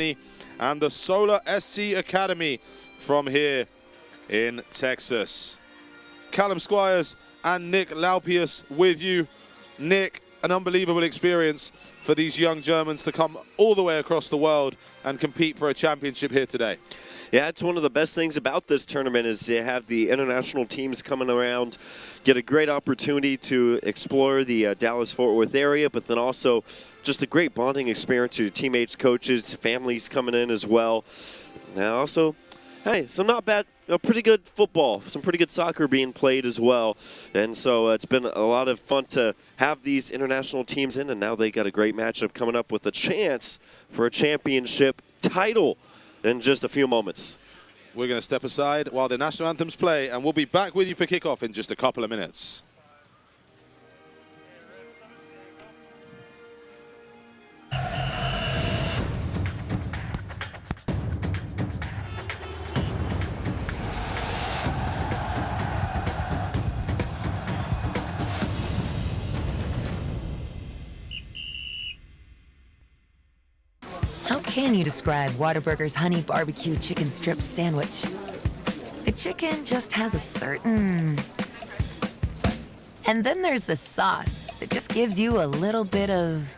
Germany, and the Solar SC Academy from here in Texas. Callum Squires and Nick Laupius with you. Nick, an unbelievable experience for these young Germans to come all the way across the world and compete for a championship here today. Yeah, it's one of the best things about this tournament is you have the international teams coming around, get a great opportunity to explore the Dallas-Fort Worth area, but then also just a great bonding experience to teammates, coaches, families coming in as well. And also, hey, pretty good football, some pretty good soccer being played as well. And so it's been a lot of fun to have these international teams in, and now they got a great matchup coming up with a chance for a championship title in just a few moments. We're going to step aside while the national anthems play, and we'll be back with you for kickoff in just a couple of minutes. How can you describe Whataburger's honey barbecue chicken strip sandwich? The chicken just has a certain... And then there's the sauce that just gives you a little bit of...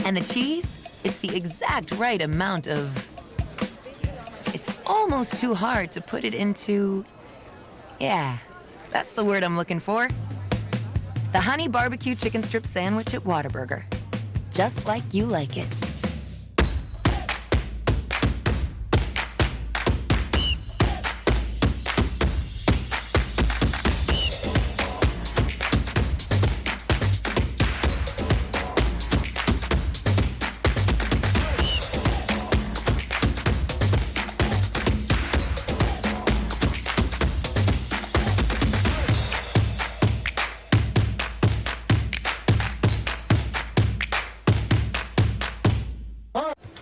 And the cheese, it's the exact right amount of... It's almost too hard to put it into... Yeah, that's the word I'm looking for. The honey barbecue chicken strip sandwich at Whataburger. Just like you like it.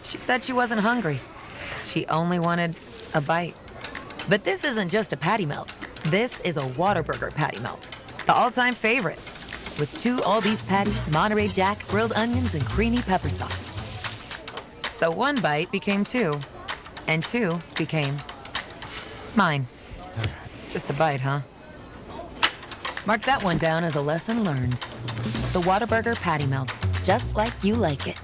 She said she wasn't hungry. She only wanted a bite. But this isn't just a patty melt. This is a Whataburger patty melt, the all-time favorite, with 2 all-beef patties, Monterey Jack, grilled onions, and creamy pepper sauce. So 1 bite became 2, and 2 became mine. Just a bite, huh? Mark that one down as a lesson learned. The Whataburger patty melt, just like you like it.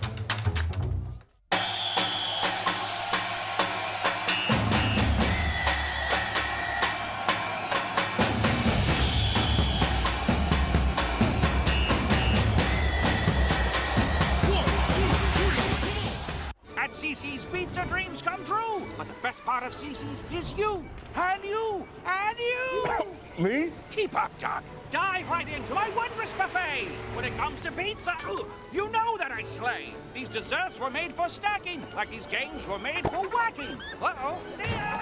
CC's Pizza dreams come true. But the best part of CC's is you, and you, and you. Me? Keep up, Doc. Dive right into my wondrous buffet. When it comes to pizza, you know that I slay. These desserts were made for stacking, like these games were made for whacking. Uh-oh, see ya.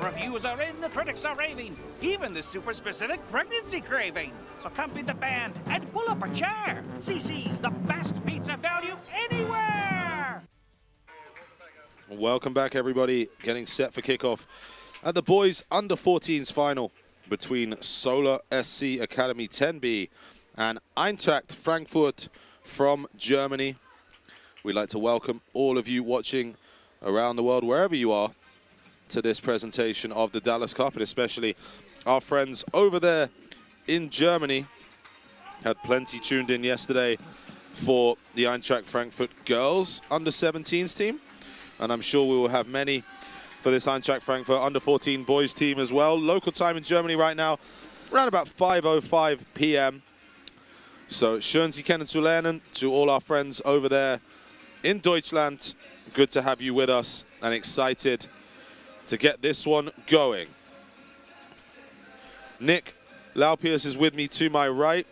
The reviews are in, the critics are raving, even the super specific pregnancy craving. So come feed the band and pull up a chair. CC's the best pizza value anywhere. Welcome back, everybody. Getting set for kickoff at the boys under 14s final between Solar SC Academy 10B and Eintracht Frankfurt from Germany. We'd like to welcome all of you watching around the world, wherever you are, to this presentation of the Dallas Cup, and especially our friends over there in Germany. Had plenty tuned in yesterday for the Eintracht Frankfurt girls under 17s team. And I'm sure we will have many for this Eintracht Frankfurt under 14 boys team as well. Local time in Germany right now, around about 5:05 p.m. So schön Sie kennenzulernen to all our friends over there in Deutschland. Good to have you with us and excited to get this one going. Nick Laupius is with me to my right.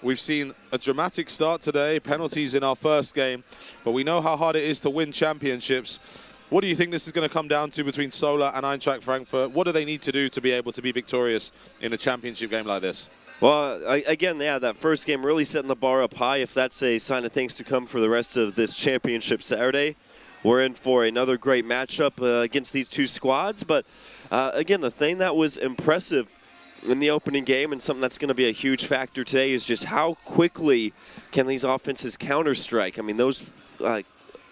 We've seen a dramatic start today, penalties in our first game, but we know how hard it is to win championships. What do you think this is going to come down to between Solar and Eintracht Frankfurt? What do they need to do to be able to be victorious in a championship game like this? Well, again, yeah, that first game really setting the bar up high. If that's a sign of things to come for the rest of this championship Saturday, we're in for another great matchup against these two squads. But again, the thing that was impressive in the opening game and something that's going to be a huge factor today is just how quickly can these offenses counter-strike. I mean, those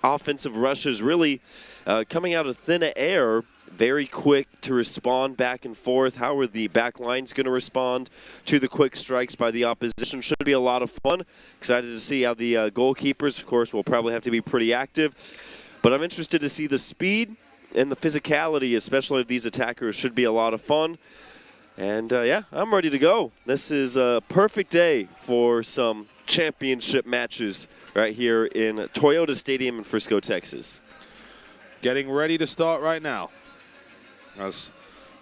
offensive rushes really coming out of thin air, very quick to respond back and forth. How are the back lines going to respond to the quick strikes by the opposition? Should be a lot of fun. Excited to see how the goalkeepers, of course, will probably have to be pretty active. But I'm interested to see the speed and the physicality, especially of these attackers. Should be a lot of fun. And, yeah, I'm ready to go. This is a perfect day for some championship matches right here in Toyota Stadium in Frisco, Texas. Getting ready to start right now as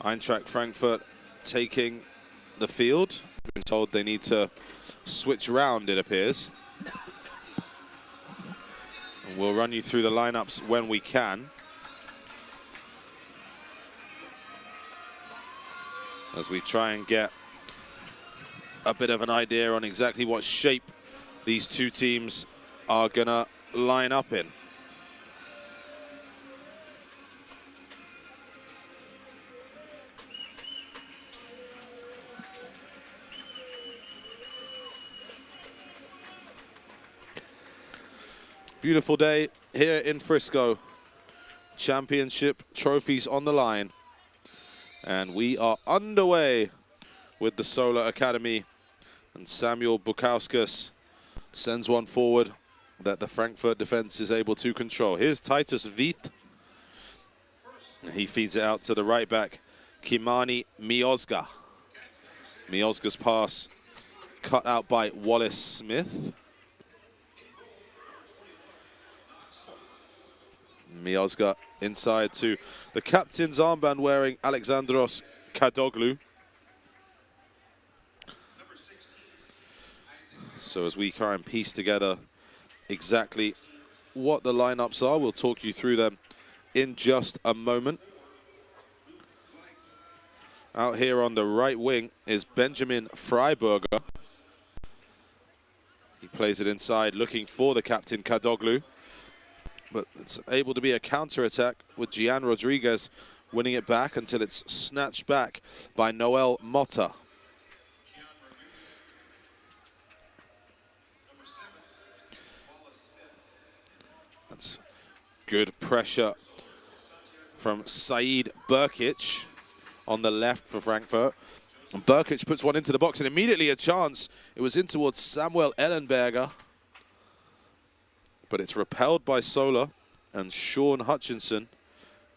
Eintracht Frankfurt taking the field. Been told they need to switch around, it appears. And we'll run you through the lineups when we can, as we try and get a bit of an idea on exactly what shape these two teams are gonna line up in. Beautiful day here in Frisco. Championship trophies on the line. And we are underway with the Solar Academy. And Samuel Bukauskas sends one forward that the Frankfurt defense is able to control. Here's Titus Vieth. He feeds it out to the right back, Kimani Miozga. Miozga's pass cut out by Wallace Smith. Miozga inside to the captain's armband wearing Alexandros Kadoglu. So as we try and piece together exactly what the lineups are, we'll talk you through them in just a moment. Out here on the right wing is Benjamin Freiberger. He plays it inside looking for the captain Kadoglu. But it's able to be a counter-attack with Gian Rodriguez winning it back until it's snatched back by Noel Motta. That's good pressure from Said Burkic on the left for Frankfurt. And Burkic puts one into the box and immediately a chance. It was in towards Samuel Ellenberger. But it's repelled by Sola, and Sean Hutchinson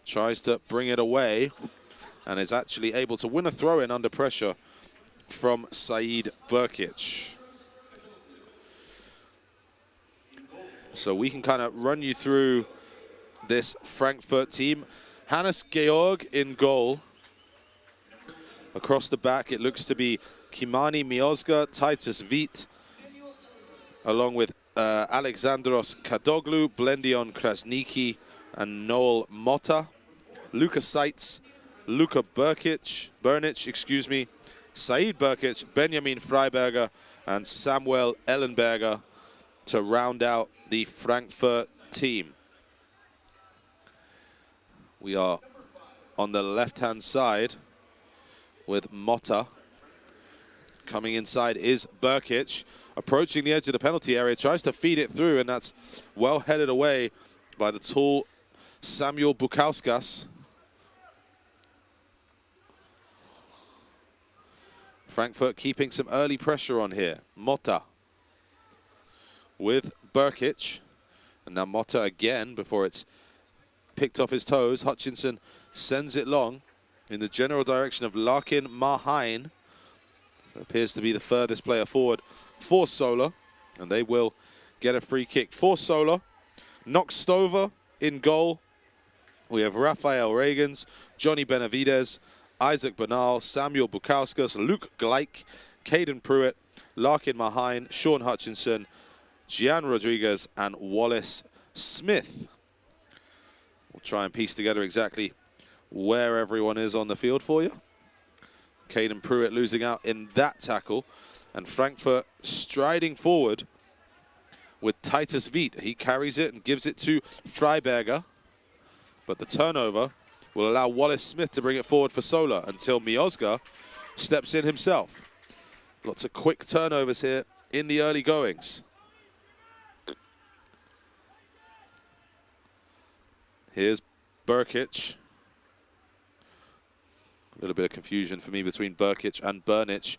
tries to bring it away and is actually able to win a throw-in under pressure from Said Burkic. So we can kind of run you through this Frankfurt team. Hannes Georg in goal. Across the back, it looks to be Kimani Miozga, Titus Vieth, along with Alexandros Kadoglu, Blendion Krasniki, and Noel Motta. Luka Seitz, Luka Burnic, Said Burkic, Benjamin Freiberger, and Samuel Ellenberger to round out the Frankfurt team. We are on the left-hand side with Motta. Coming inside is Burkic. Approaching the edge of the penalty area, tries to feed it through, and that's well headed away by the tall Samuel Bukauskas. Frankfurt keeping some early pressure on here. Motta with Burkic. And now Motta again before it's picked off his toes. Hutchinson sends it long in the general direction of Larkin Marhain. Appears to be the furthest player forward for Sola, and they will get a free kick for Sola. Stover in goal. We have Rafael Reagans, Johnny Benavides, Isaac Bernal, Samuel Bukauskas, Luke Gleich, Caden Pruitt, Larkin Marhain, Sean Hutchinson, Gian Rodriguez, and Wallace Smith. We'll try and piece together exactly where everyone is on the field for you. Caden Pruitt losing out in that tackle. And Frankfurt striding forward with Titus Vieth. He carries it and gives it to Freiberger. But the turnover will allow Wallace Smith to bring it forward for Sola until Miozga steps in himself. Lots of quick turnovers here in the early goings. Here's Burkic. A little bit of confusion for me between Burkic and Burnich.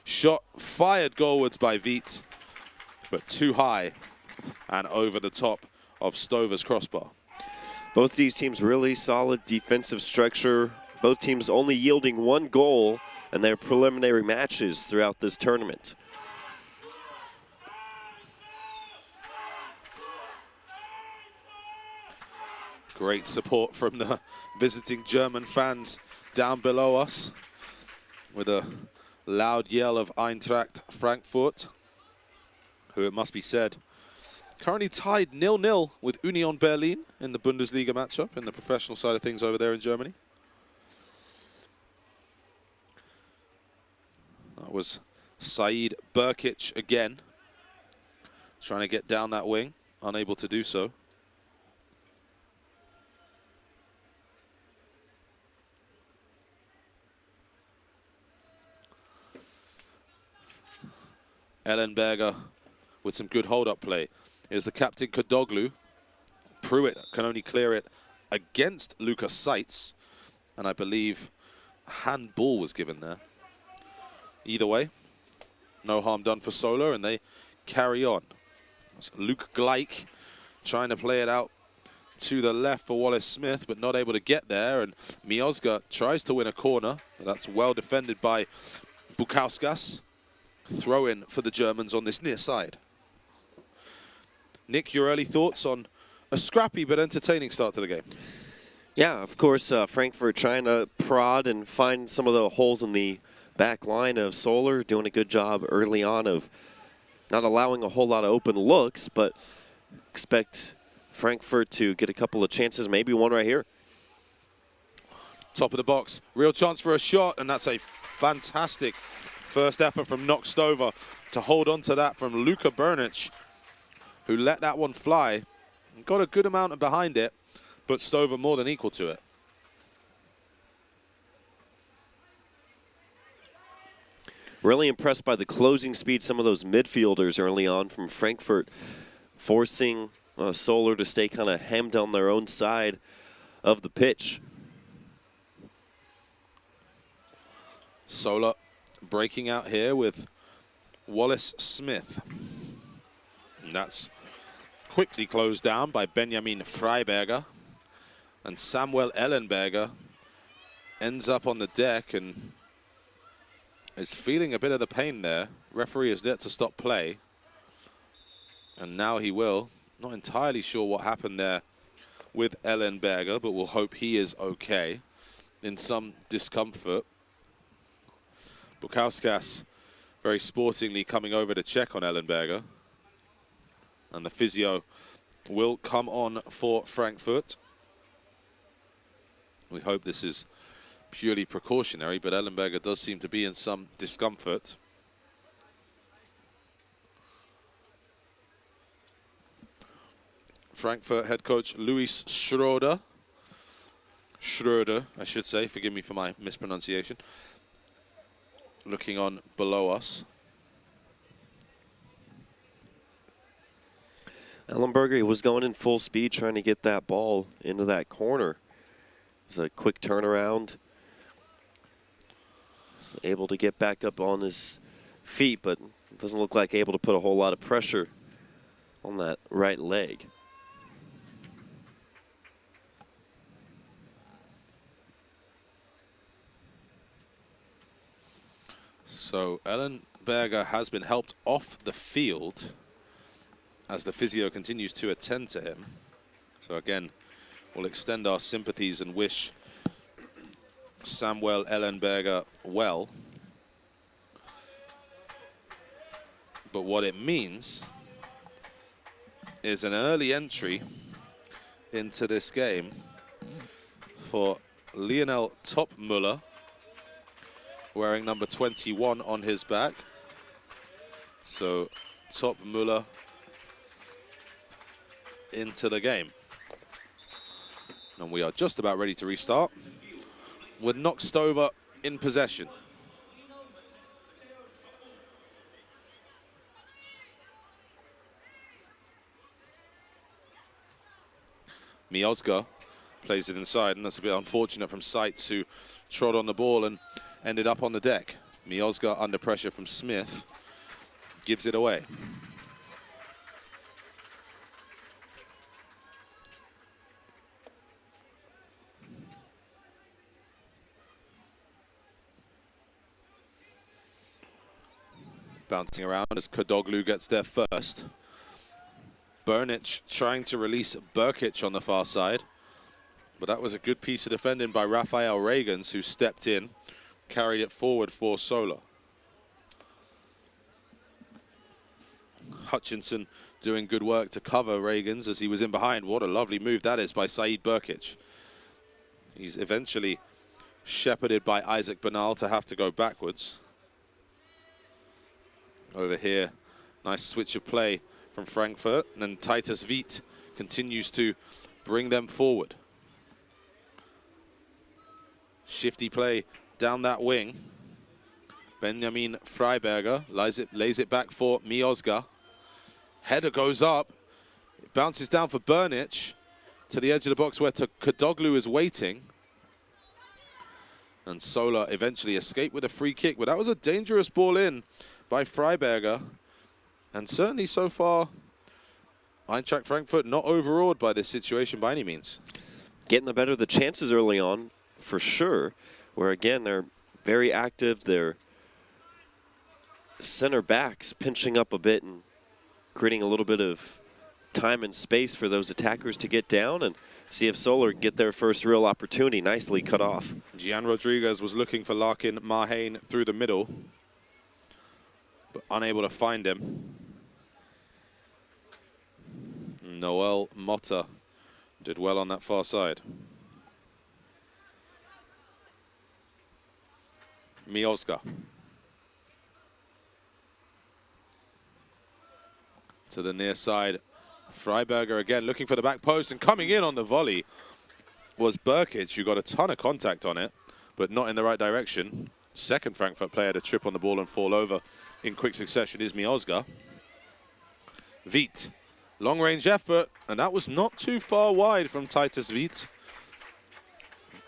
Shot fired goalwards by Veit, but too high and over the top of Stover's crossbar. Both these teams really solid defensive structure. Both teams only yielding 1 goal in their preliminary matches throughout this tournament. Great support from the visiting German fans down below us with a loud yell of Eintracht Frankfurt, who, it must be said, currently tied 0-0 with Union Berlin in the Bundesliga matchup in the professional side of things over there in Germany. That was Said Burkic again, trying to get down that wing, unable to do so. Ellenberger with some good hold-up play. Here's the captain, Kadoglu. Pruitt can only clear it against Lucas Seitz, and I believe a handball was given there. Either way, no harm done for Solar, and they carry on. That's Luke Gleich trying to play it out to the left for Wallace Smith, but not able to get there, and Miozga tries to win a corner, but that's well defended by Bukauskas. Throw in for the Germans on this near side. Nick, your early thoughts on a scrappy but entertaining start to the game? Yeah, of course, Frankfurt trying to prod and find some of the holes in the back line of Solar, doing a good job early on of not allowing a whole lot of open looks, but expect Frankfurt to get a couple of chances, maybe one right here. Top of the box, real chance for a shot, and that's a fantastic first effort from Nock Stover to hold on to that from Luka Burnich, who let that one fly. Got a good amount behind it, but Stover more than equal to it. Really impressed by the closing speed, some of those midfielders early on from Frankfurt, forcing Solar to stay kind of hemmed on their own side of the pitch. Solar breaking out here with Wallace Smith. And that's quickly closed down by Benjamin Freiberger. And Samuel Ellenberger ends up on the deck and is feeling a bit of the pain there. Referee is there to stop play. And now he will. Not entirely sure what happened there with Ellenberger, but we'll hope he is okay. In some discomfort. Bukauskas very sportingly coming over to check on Ellenberger. And the physio will come on for Frankfurt. We hope this is purely precautionary, but Ellenberger does seem to be in some discomfort. Frankfurt head coach Luis Schroeder, I should say, forgive me for my mispronunciation, looking on below us. Ellenberger was going in full speed trying to get that ball into that corner. It's a quick turnaround. He's able to get back up on his feet, but doesn't look like able to put a whole lot of pressure on that right leg. So Ellenberger has been helped off the field as the physio continues to attend to him. So again, we'll extend our sympathies and wish Samuel Ellenberger well. But what it means is an early entry into this game for Lionel Topmüller, wearing number 21 on his back. So Topmüller into the game. And we are just about ready to restart with Nock Stover in possession. Miozga Plays it inside, and that's a bit unfortunate from Seitz, who trod on the ball and ended up on the deck. Miozga under pressure from Smith gives it away. Bouncing around as Kadoglu gets there first. Burnic trying to release Burkic on the far side. But that was a good piece of defending by Rafael Reagans, who stepped in, carried it forward for Sola. Hutchinson doing good work to cover Reagans as he was in behind. What a lovely move that is by Said Burkic. He's eventually shepherded by Isaac Bernal to have to go backwards. Over here, nice switch of play from Frankfurt, and then Titus Wiet continues to bring them forward. Shifty play down that wing. Benjamin Freiberger lays it back for Miozga. Header goes up. It bounces down for Burnic to the edge of the box where Kadoglu is waiting. And Sola eventually escaped with a free kick, but that was a dangerous ball in by Freiberger. And certainly so far, Eintracht Frankfurt not overawed by this situation by any means. Getting the better of the chances early on, for sure, where again they're very active. Their center backs pinching up a bit and creating a little bit of time and space for those attackers to get down, and see if Solar get their first real opportunity. Nicely cut off. Gian Rodriguez was looking for Larkin Marhain through the middle, but unable to find him. Noel Motta did well on that far side. Miozga. To the near side. Freiberger again looking for the back post, and coming in on the volley was Burkic, who got a ton of contact on it, but not in the right direction. Second Frankfurt player to trip on the ball and fall over in quick succession is Miozga. Wiet, long-range effort, and that was not too far wide from Titus Wiet.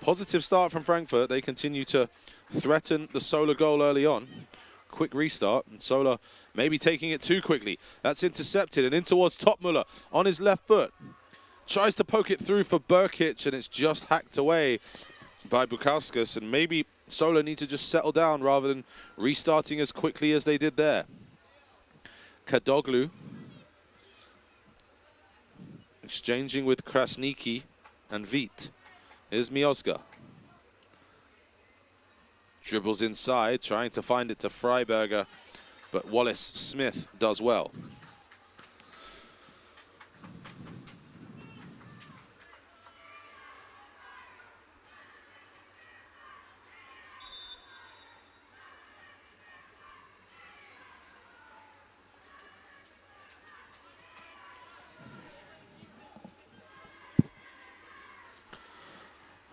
Positive start from Frankfurt. They continue to threaten the Sola goal early on. Quick restart, and Sola maybe taking it too quickly. That's intercepted, and in towards Topmuller on his left foot. Tries to poke it through for Burkic, and it's just hacked away by Bukauskas, and maybe Sola need to just settle down rather than restarting as quickly as they did there. Kadoglu exchanging with Krasniki and Wiet. Here's Miozga. Dribbles inside, trying to find it to Freiberger, but Wallace Smith does well.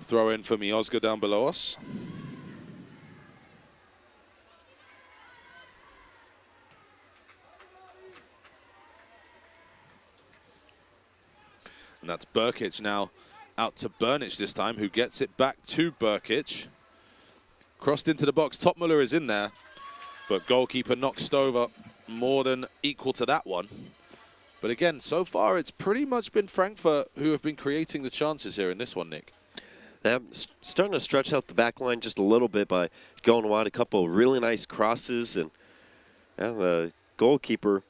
Throw in for Miozga down below us. And that's Burkic now out to Burnic this time, who gets it back to Burkic. Crossed into the box. Topmuller is in there, but goalkeeper knocks Stover more than equal to that one. But again, so far it's pretty much been Frankfurt who have been creating the chances here in this one, Nick. They're starting to stretch out the back line just a little bit by going wide. A couple of really nice crosses, and the goalkeeper,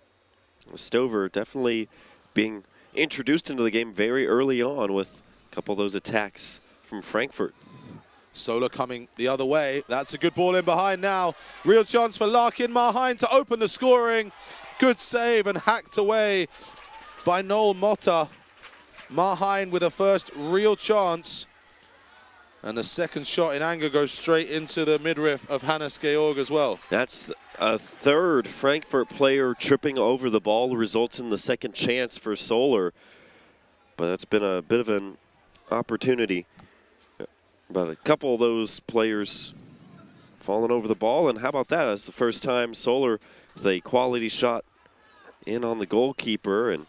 Stover, definitely being introduced into the game very early on with a couple of those attacks from Frankfurt. Sola coming the other way. That's a good ball in behind now. Real chance for Larkin Marhain to open the scoring. Good save and hacked away by Noel Motta. Marhain with a first real chance. And the second shot in anger goes straight into the midriff of Hannes Georg as well. That's a third Frankfurt player tripping over the ball, results in the second chance for Solar. But that's been a bit of an opportunity. But a couple of those players falling over the ball. And how about that? That's the first time Solar with a quality shot in on the goalkeeper. And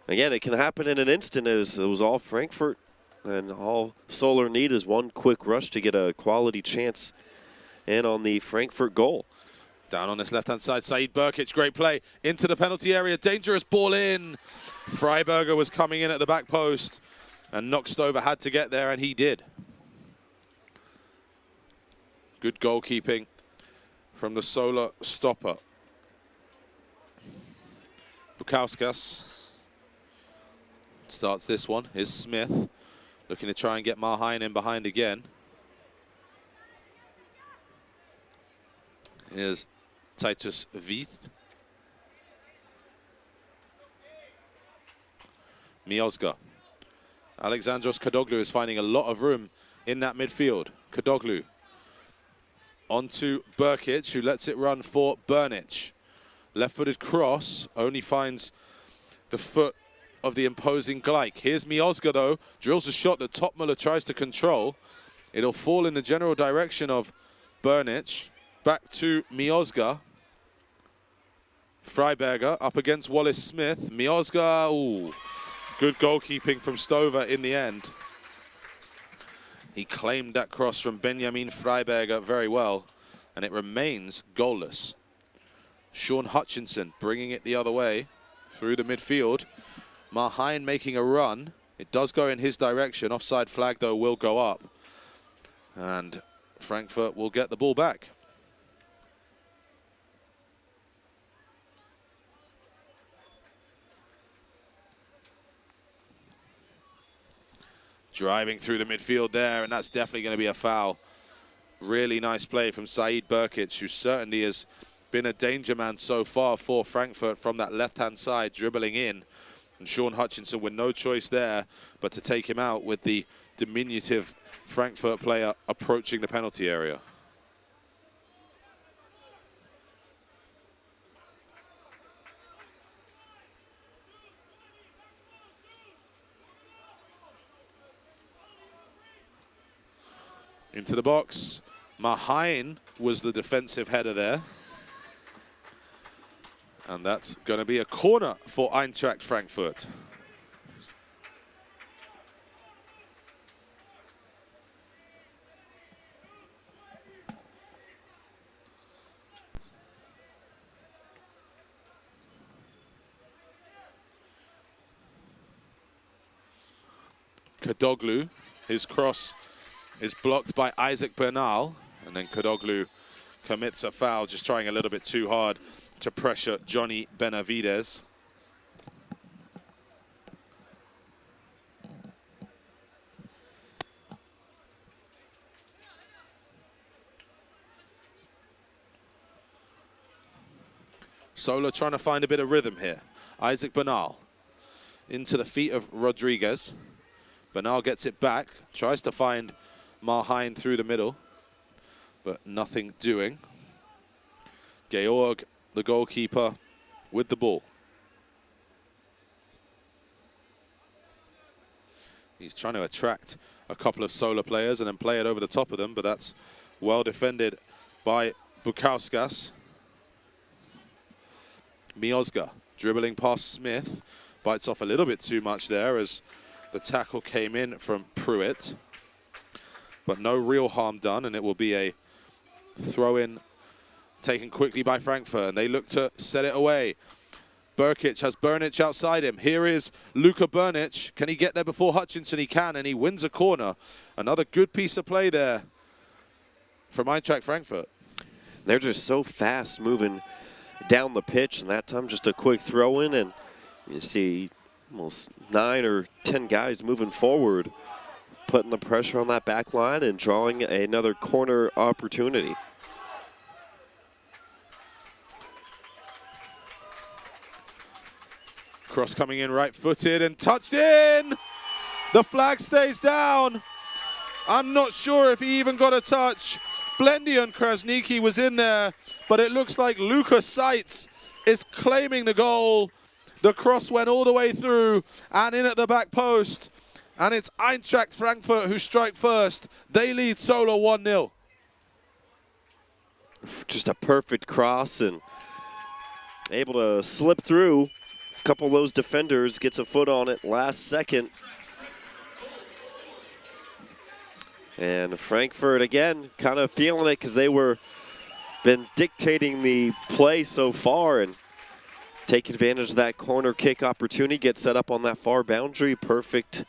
again, it can happen in an instant, as it was all Frankfurt And all Solar need is one quick rush to get a quality chance in on the Frankfurt goal. Down on this left-hand side, Said Burkic, great play. Into the penalty area, dangerous ball in. Freiberger was coming in at the back post, and Knockstover had to get there, and he did. Good goalkeeping from the Solar stopper. Bukauskas starts this one. Here's Smith, looking to try and get Marheim in behind again. Here's Titus Vieth. Miozga. Alexandros Kadoglu is finding a lot of room in that midfield. Kadoglu onto Burkic, who lets it run for Burnic. Left-footed cross only finds the foot of the imposing Gleich. Here's Miozga, though. Drills a shot that Topmuller tries to control. It'll fall in the general direction of Burnic. Back to Miozga. Freiberger up against Wallace Smith. Miozga, ooh. Good goalkeeping from Stover in the end. He claimed that cross from Benjamin Freiberger very well, and it remains goalless. Sean Hutchinson bringing it the other way through the midfield. Marheim making a run. It does go in his direction. Offside flag, though, will go up. And Frankfurt will get the ball back. Driving through the midfield there, and that's definitely going to be a foul. Really nice play from Said Burkic, who certainly has been a danger man so far for Frankfurt from that left-hand side, dribbling in. And Sean Hutchinson with no choice there but to take him out with the diminutive Frankfurt player approaching the penalty area. Into the box. Marheim was the defensive header there. And that's going to be a corner for Eintracht Frankfurt. Kadoglu, his cross is blocked by Isaac Bernal, and then Kadoglu commits a foul, just trying a little bit too hard to pressure Johnny Benavides. Sola trying to find a bit of rhythm here. Isaac Bernal into the feet of Rodriguez. Bernal gets it back, tries to find Marheim through the middle, but nothing doing. Georg, the goalkeeper, with the ball. He's trying to attract a couple of Solar players and then play it over the top of them, but that's well defended by Bukauskas. Miozga dribbling past Smith, bites off a little bit too much there as the tackle came in from Pruitt. But no real harm done, and it will be a throw-in taken quickly by Frankfurt, and they look to set it away. Burkic has Burnic outside him. Here is Luka Burnic. Can he get there before Hutchinson? He can, and he wins a corner. Another good piece of play there from Eintracht Frankfurt. They're just so fast moving down the pitch, and that time just a quick throw-in, and you see almost 9 or 10 guys moving forward, putting the pressure on that back line and drawing another corner opportunity. Cross coming in right-footed and touched in. The flag stays down. I'm not sure if he even got a touch. Blendian Krasniki was in there, but it looks like Lucas Seitz is claiming the goal. The cross went all the way through and in at the back post. And it's Eintracht Frankfurt who strike first. They lead Sola 1-0. Just a perfect cross and able to slip through. A couple of those defenders, gets a foot on it last second. And Frankfurt, again, kind of feeling it because they were been dictating the play so far and take advantage of that corner kick opportunity, get set up on that far boundary. Perfect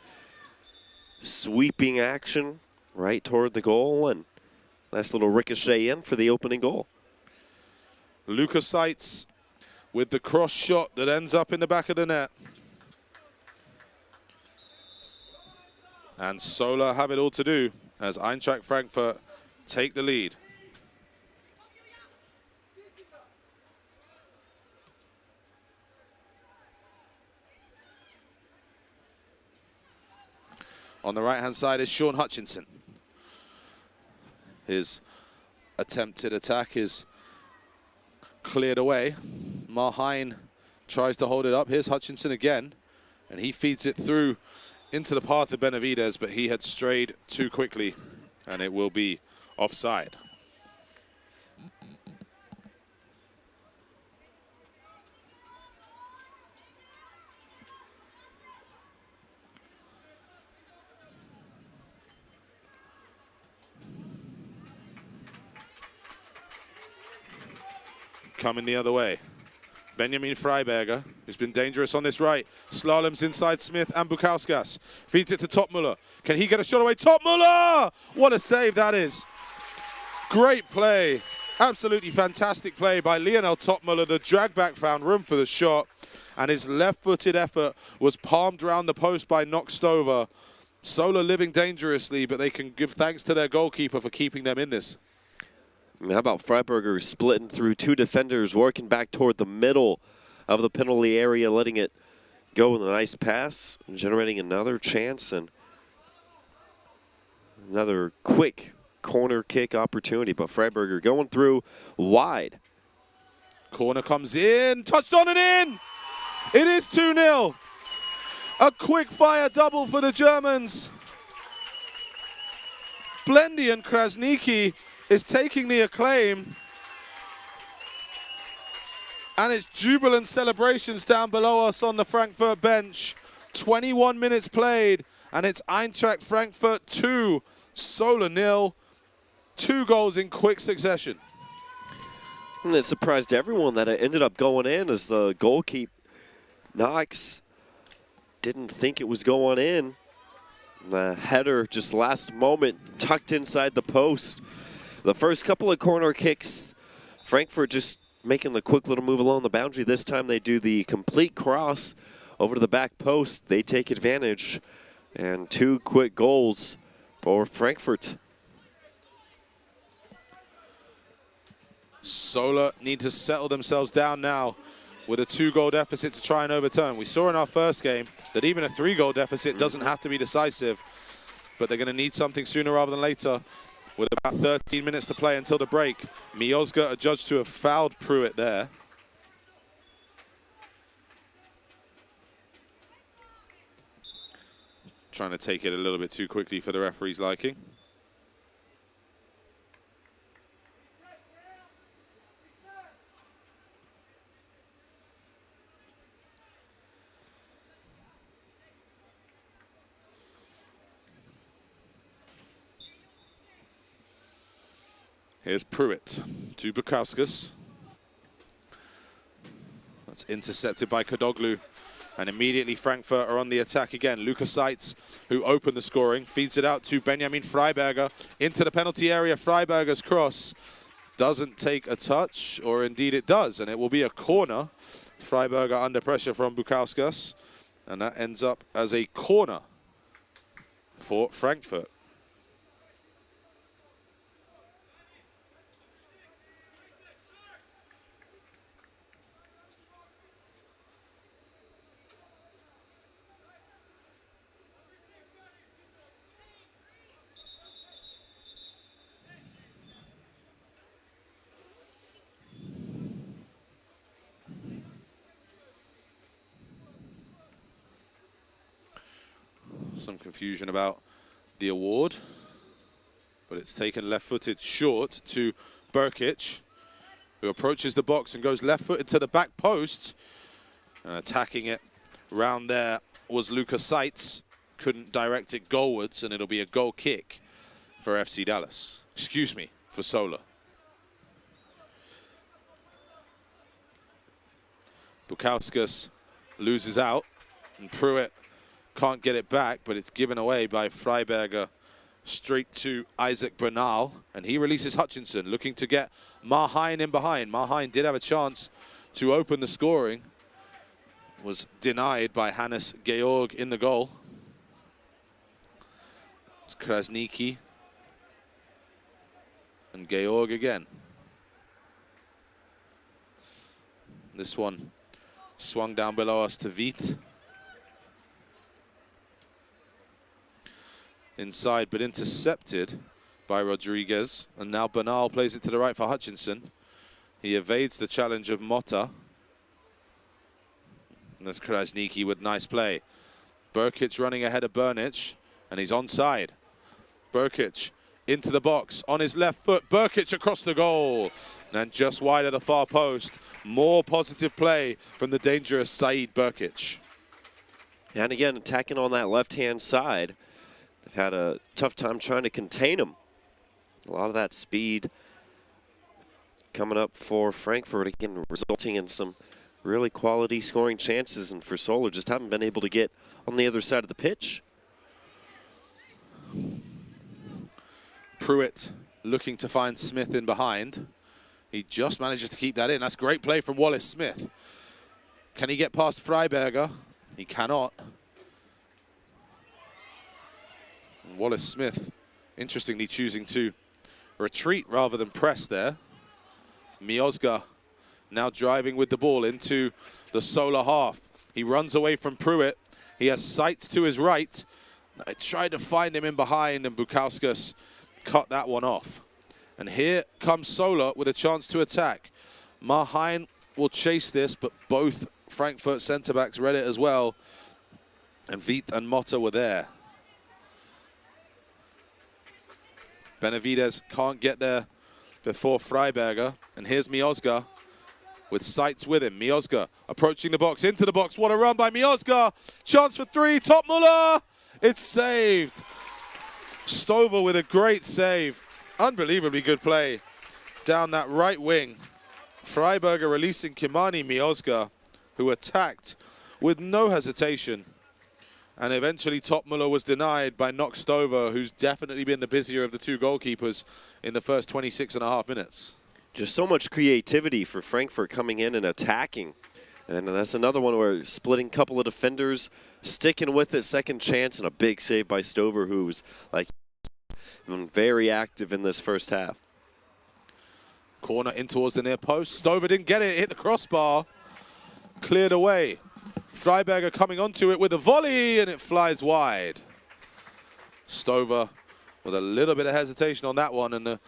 sweeping action right toward the goal, and nice little ricochet in for the opening goal. Lucas Seitz with the cross shot that ends up in the back of the net. And Sola have it all to do as Eintracht Frankfurt take the lead. On the right-hand side is Sean Hutchinson. His attempted attack is cleared away. Marhein tries to hold it up. Here's Hutchinson again, and he feeds it through into the path of Benavides, but he had strayed too quickly, and it will be offside. Coming the other way. Benjamin Freiberger, who's been dangerous on this right. Slaloms inside Smith and Bukauskas. Feeds it to Topmuller. Can he get a shot away? Topmuller! What a save that is. Great play. Absolutely fantastic play by Lionel Topmuller. The drag back found room for the shot, and his left-footed effort was palmed round the post by Knockstover. Sola living dangerously, but they can give thanks to their goalkeeper for keeping them in this. How about Freiberger splitting through two defenders, working back toward the middle of the penalty area, letting it go with a nice pass, generating another chance and another quick corner kick opportunity. But Freiberger going through wide. Corner comes in, touched on and in! It is 2-0. A quick fire double for the Germans. Blendy and Krasniki is taking the acclaim, and it's jubilant celebrations down below us on the Frankfurt bench. 21 minutes played, and it's Eintracht Frankfurt 2, Sola 0. 2 goals in quick succession. And it surprised everyone that it ended up going in, as the goalkeeper, Knox, didn't think it was going in. The header just last moment tucked inside the post. The first couple of corner kicks, Frankfurt just making the quick little move along the boundary. This time they do the complete cross over to the back post. They take advantage, and 2 quick goals for Frankfurt. Sola need to settle themselves down now with a 2-goal deficit to try and overturn. We saw in our first game that even a 3-goal deficit doesn't have to be decisive, but they're going to need something sooner rather than later. With about 13 minutes to play until the break, Miozga adjudged to have fouled Pruitt there. Trying to take it a little bit too quickly for the referee's liking. Here's Pruitt to Bukauskas. That's intercepted by Kadoglu. And immediately Frankfurt are on the attack again. Lucas Seitz, who opened the scoring, feeds it out to Benjamin Freiberger into the penalty area. Freiberger's cross doesn't take a touch, or indeed it does, and it will be a corner. Freiberger under pressure from Bukauskas, and that ends up as a corner for Frankfurt. Some confusion about the award, but it's taken left-footed short to Burkic, who approaches the box and goes left-footed to the back post. And attacking it round there was Lucas Seitz. Couldn't direct it goalwards, and it'll be a goal kick for FC Dallas. Excuse me, for Solar. Bukauskas loses out, and Pruitt can't get it back, but it's given away by Freiberger straight to Isaac Bernal, and he releases Hutchinson, looking to get Marheim in behind. Marheim did have a chance to open the scoring, was denied by Hannes Georg in the goal. It's Krasniki and Georg again. This one swung down below us to Wiet. Inside, but intercepted by Rodriguez. And now Bernal plays it to the right for Hutchinson. He evades the challenge of Motta. And there's Krasniki with nice play. Burkic running ahead of Burnic, and he's onside. Burkic into the box on his left foot. Burkic across the goal. And just wide of the far post. More positive play from the dangerous Said Burkic. And again, attacking on that left-hand side. They've had a tough time trying to contain him. A lot of that speed coming up for Frankfurt, again, resulting in some really quality scoring chances. And for Solar, just haven't been able to get on the other side of the pitch. Pruitt looking to find Smith in behind. He just manages to keep that in. That's great play from Wallace Smith. Can he get past Freiberger? He cannot. And Wallace Smith, interestingly, choosing to retreat rather than press there. Miozga now driving with the ball into the Solar half. He runs away from Pruitt. He has sights to his right. I tried to find him in behind, and Bukauskas cut that one off. And here comes Solar with a chance to attack. Marheim will chase this, but both Frankfurt centre-backs read it as well. And Wiet and Motta were there. Benavides can't get there before Freiberger. And here's Miozga with sights with him. Miozga approaching the box, into the box. What a run by Miozga. Chance for three. Topmuller. It's saved. Stover with a great save. Unbelievably good play down that right wing. Freiberger releasing Kimani Miozga, who attacked with no hesitation. And eventually Topmuller was denied by Nock Stover, who's definitely been the busier of the two goalkeepers in the first 26.5 minutes. Just so much creativity for Frankfurt coming in and attacking. And that's another one where splitting a couple of defenders, sticking with it, second chance, and a big save by Stover, who's like been very active in this first half. Corner in towards the near post. Stover didn't get it, hit the crossbar. Cleared away. Freiberger coming onto it with a volley, and it flies wide. Stover with a little bit of hesitation on that one, and the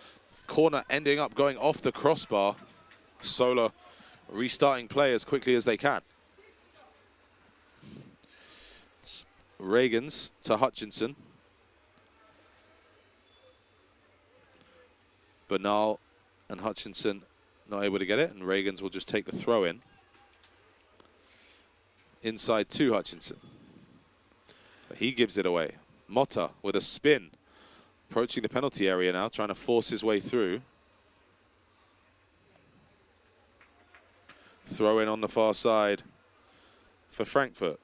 corner ending up going off the crossbar. Solar restarting play as quickly as they can. It's Reagans to Hutchinson. Bernal and Hutchinson not able to get it, and Reagans will just take the throw in. Inside to Hutchinson. But he gives it away. Motta with a spin. Approaching the penalty area now, trying to force his way through. Throw in on the far side for Frankfurt.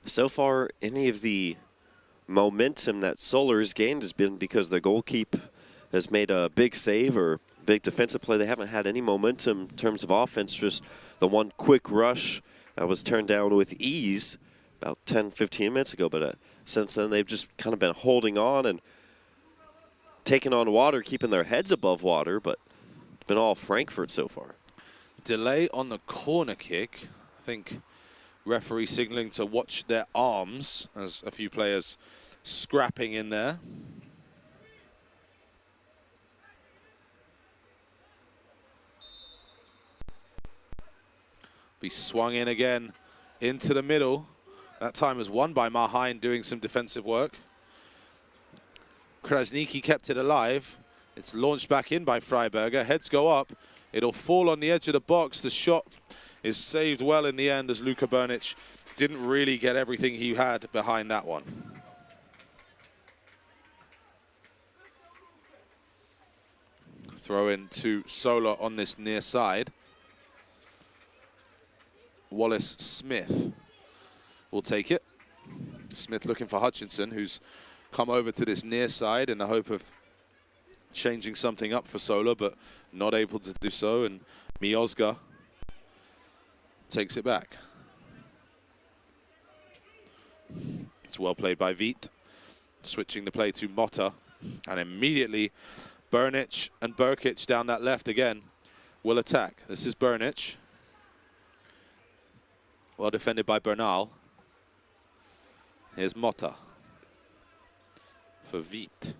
So far, any of the momentum that Solar has gained has been because the goalkeeper has made a big save or big defensive play. They haven't had any momentum in terms of offense, just the one quick rush that was turned down with ease about 10, 15 minutes ago. But since then, they've just kind of been holding on and taking on water, keeping their heads above water. But it's been all Frankfurt so far. Delay on the corner kick. I think referee signaling to watch their arms as a few players scrapping in there. Be swung in again into the middle. That time was won by Marheim doing some defensive work. Krasniki kept it alive. It's launched back in by Freiberger. Heads go up. It'll fall on the edge of the box. The shot is saved well in the end as Luka Bernic didn't really get everything he had behind that one. Throw in to Sola on this near side. Wallace Smith will take it. Smith looking for Hutchinson, who's come over to this near side in the hope of changing something up for Sola, but not able to do so, and Miozga takes it back. It's well played by Veit, switching the play to Motta, and immediately Bernic and Burkic down that left again will attack. This is Bernic. Well defended by Bernal. Here's Motta for Veit.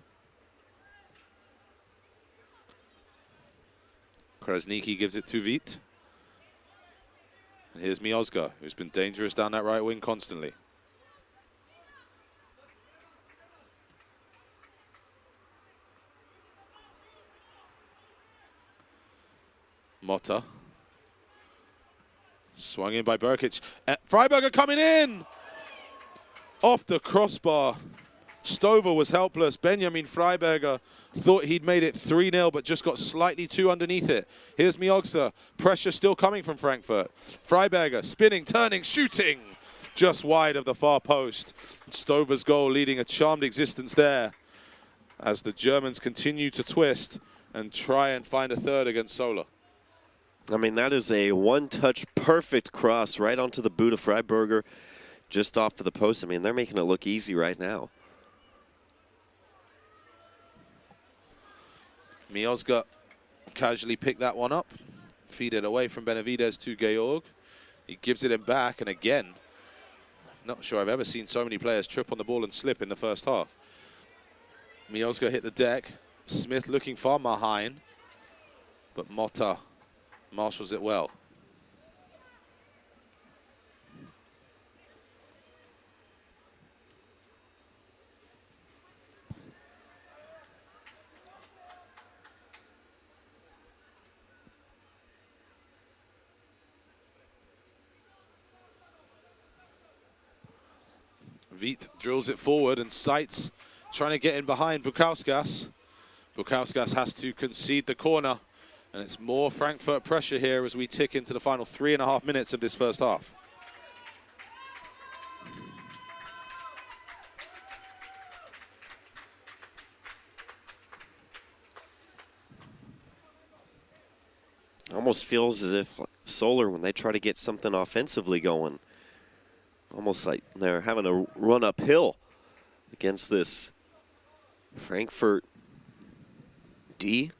Krasniki gives it to Veit. And here's Miozga, who's been dangerous down that right wing constantly. Motta. Swung in by Burkic. Freiberger coming in! Off the crossbar. Stover was helpless. Benjamin Freiberger thought he'd made it 3-0, but just got slightly too underneath it. Here's Miozga. Pressure still coming from Frankfurt. Freiberger spinning, turning, shooting. Just wide of the far post. Stover's goal leading a charmed existence there as the Germans continue to twist and try and find a third against Sola. I mean, that is a one-touch perfect cross right onto the boot of Freiberger, just off of the post. I mean, they're making it look easy right now. Miozga casually picked that one up, feed it away from Benavidez to Georg. He gives it him back, and again, not sure I've ever seen so many players trip on the ball and slip in the first half. Miozga hit the deck. Smith looking for Mahain, but Motta marshals it well. Veit drills it forward and Seitz trying to get in behind Bukauskas. Bukauskas has to concede the corner, and it's more Frankfurt pressure here as we tick into the final 3.5 minutes of this first half. Almost feels as if Solar, when they try to get something offensively going, almost like they're having to run uphill against this Frankfurt D.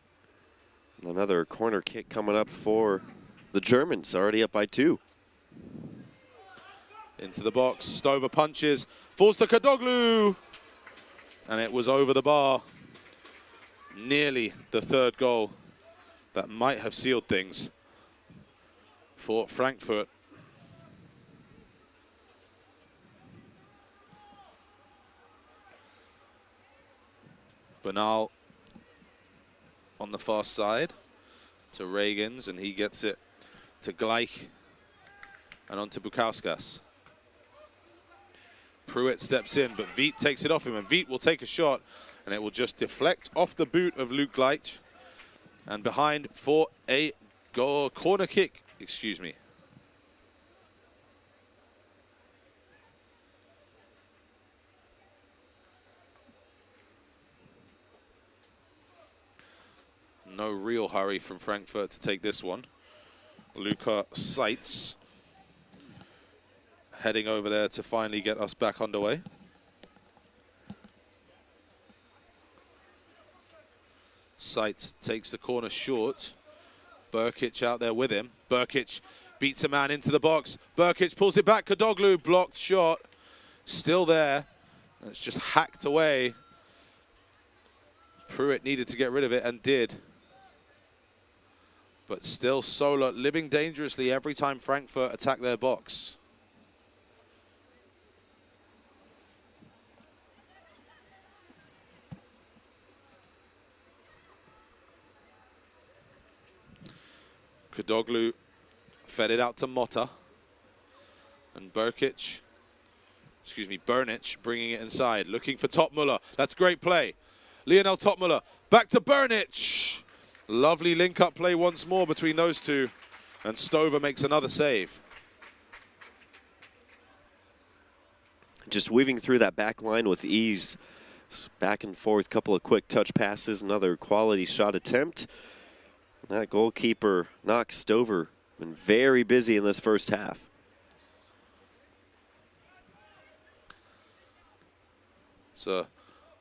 Another corner kick coming up for the Germans, already up by 2. Into the box, Stover punches, falls to Kadoglu, and it was over the bar. Nearly the third goal that might have sealed things for Frankfurt. Bernal on the far side to Reagans, and he gets it to Gleich and on to Bukauskas. Pruitt steps in, but Veit takes it off him, and Veit will take a shot, and it will just deflect off the boot of Luke Gleich and behind for a goal, corner kick, excuse me. No real hurry from Frankfurt to take this one. Luca Seitz heading over there to finally get us back underway. Seitz takes the corner short. Burkic out there with him. Burkic beats a man into the box. Burkic pulls it back. Kadoglu, blocked shot. Still there. It's just hacked away. Pruitt needed to get rid of it and did. But still Sola living dangerously every time Frankfurt attack their box. Kadoglu fed it out to Motta. And Burnich bringing it inside, looking for Topmuller. That's great play. Lionel Topmuller, back to Burnich. Lovely link-up play once more between those two. And Stover makes another save. Just weaving through that back line with ease. Back and forth, couple of quick touch passes, another quality shot attempt. That goalkeeper, Knox Stover, been very busy in this first half. It's a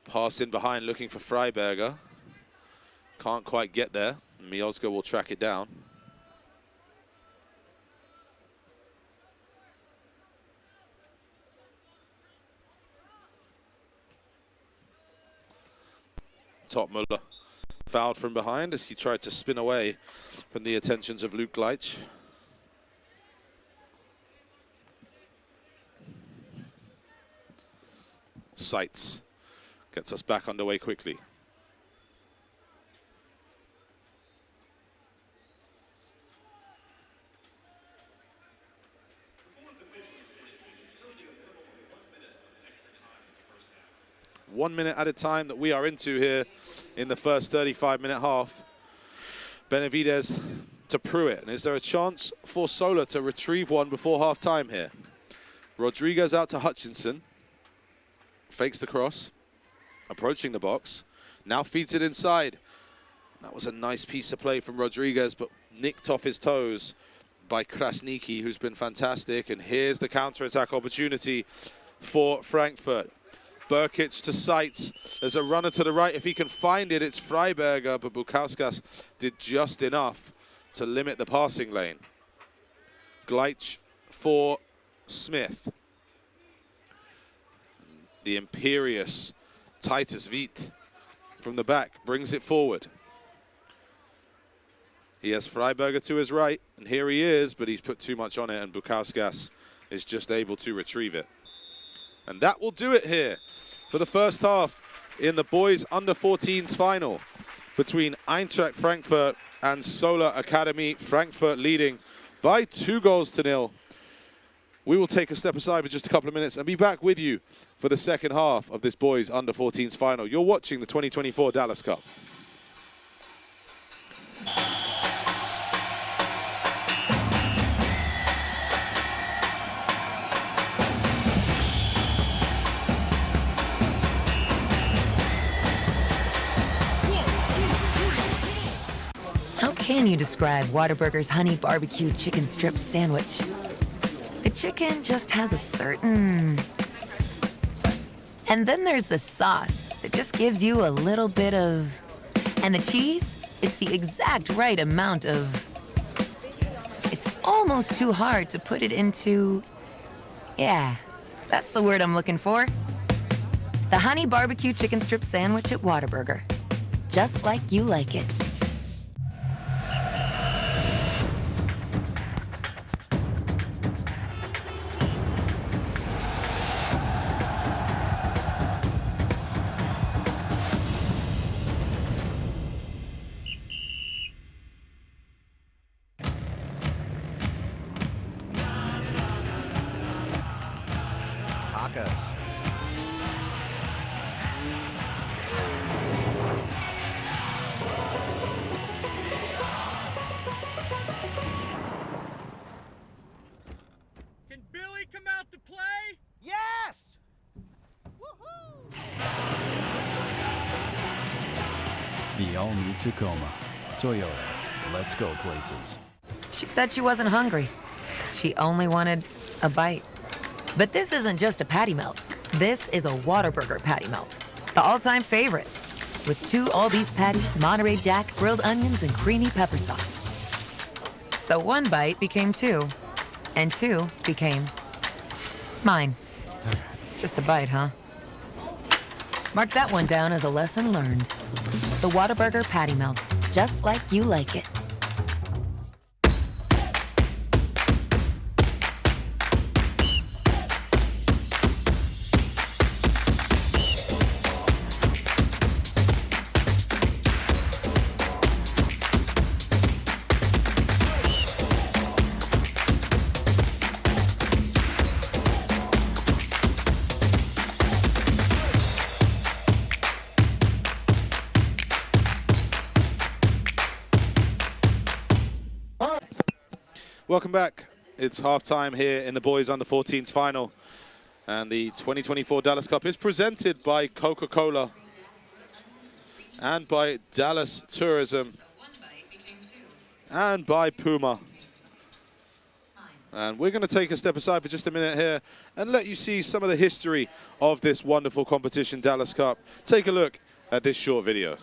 pass in behind looking for Freiberger. Can't quite get there. Miozga will track it down. Topmuller fouled from behind as he tried to spin away from the attentions of Luke Gleich. Seitz gets us back underway quickly. One minute at a time that we are into here in the first 35-minute half. Benavides to Pruitt. And is there a chance for Sola to retrieve one before half-time here? Rodriguez out to Hutchinson. Fakes the cross. Approaching the box. Now feeds it inside. That was a nice piece of play from Rodriguez, but nicked off his toes by Krasniki, who's been fantastic. And here's the counter-attack opportunity for Frankfurt. Burkic to Seitz. There's a runner to the right. If he can find it, it's Freiberger, but Bukauskas did just enough to limit the passing lane. Gleich for Smith. The imperious Titus Wiet from the back brings it forward. He has Freiberger to his right, and here he is, but he's put too much on it, and Bukauskas is just able to retrieve it. And that will do it here for the first half in the boys under-14s final between Eintracht Frankfurt and Solar Academy. Frankfurt leading by 2-0. We will take a step aside for just a couple of minutes and be back with you for the second half of this boys under-14s final. You're watching the 2024 Dallas Cup. How can you describe Whataburger's honey barbecue chicken strip sandwich? The chicken just has a certain... And then there's the sauce that just gives you a little bit of... And the cheese, it's the exact right amount of... It's almost too hard to put it into... Yeah, that's the word I'm looking for. The honey barbecue chicken strip sandwich at Whataburger. Just like you like it. Can Billy come out to play? Yes! Woohoo! The all-new Tacoma. Toyota. Let's go places. She said she wasn't hungry. She only wanted a bite. But this isn't just a patty melt. This is a Whataburger patty melt. The all-time favorite. With 2 all-beef patties, Monterey Jack, grilled onions, and creamy pepper sauce. So 1 bite became 2. And 2 became mine. Just a bite, huh? Mark that one down as a lesson learned. The Whataburger patty melt. Just like you like it. Welcome back. It's halftime here in the boys under 14s final. And the 2024 Dallas Cup is presented by Coca-Cola and by Dallas Tourism and by Puma. And we're going to take a step aside for just a minute here and let you see some of the history of this wonderful competition, Dallas Cup. Take a look at this short video.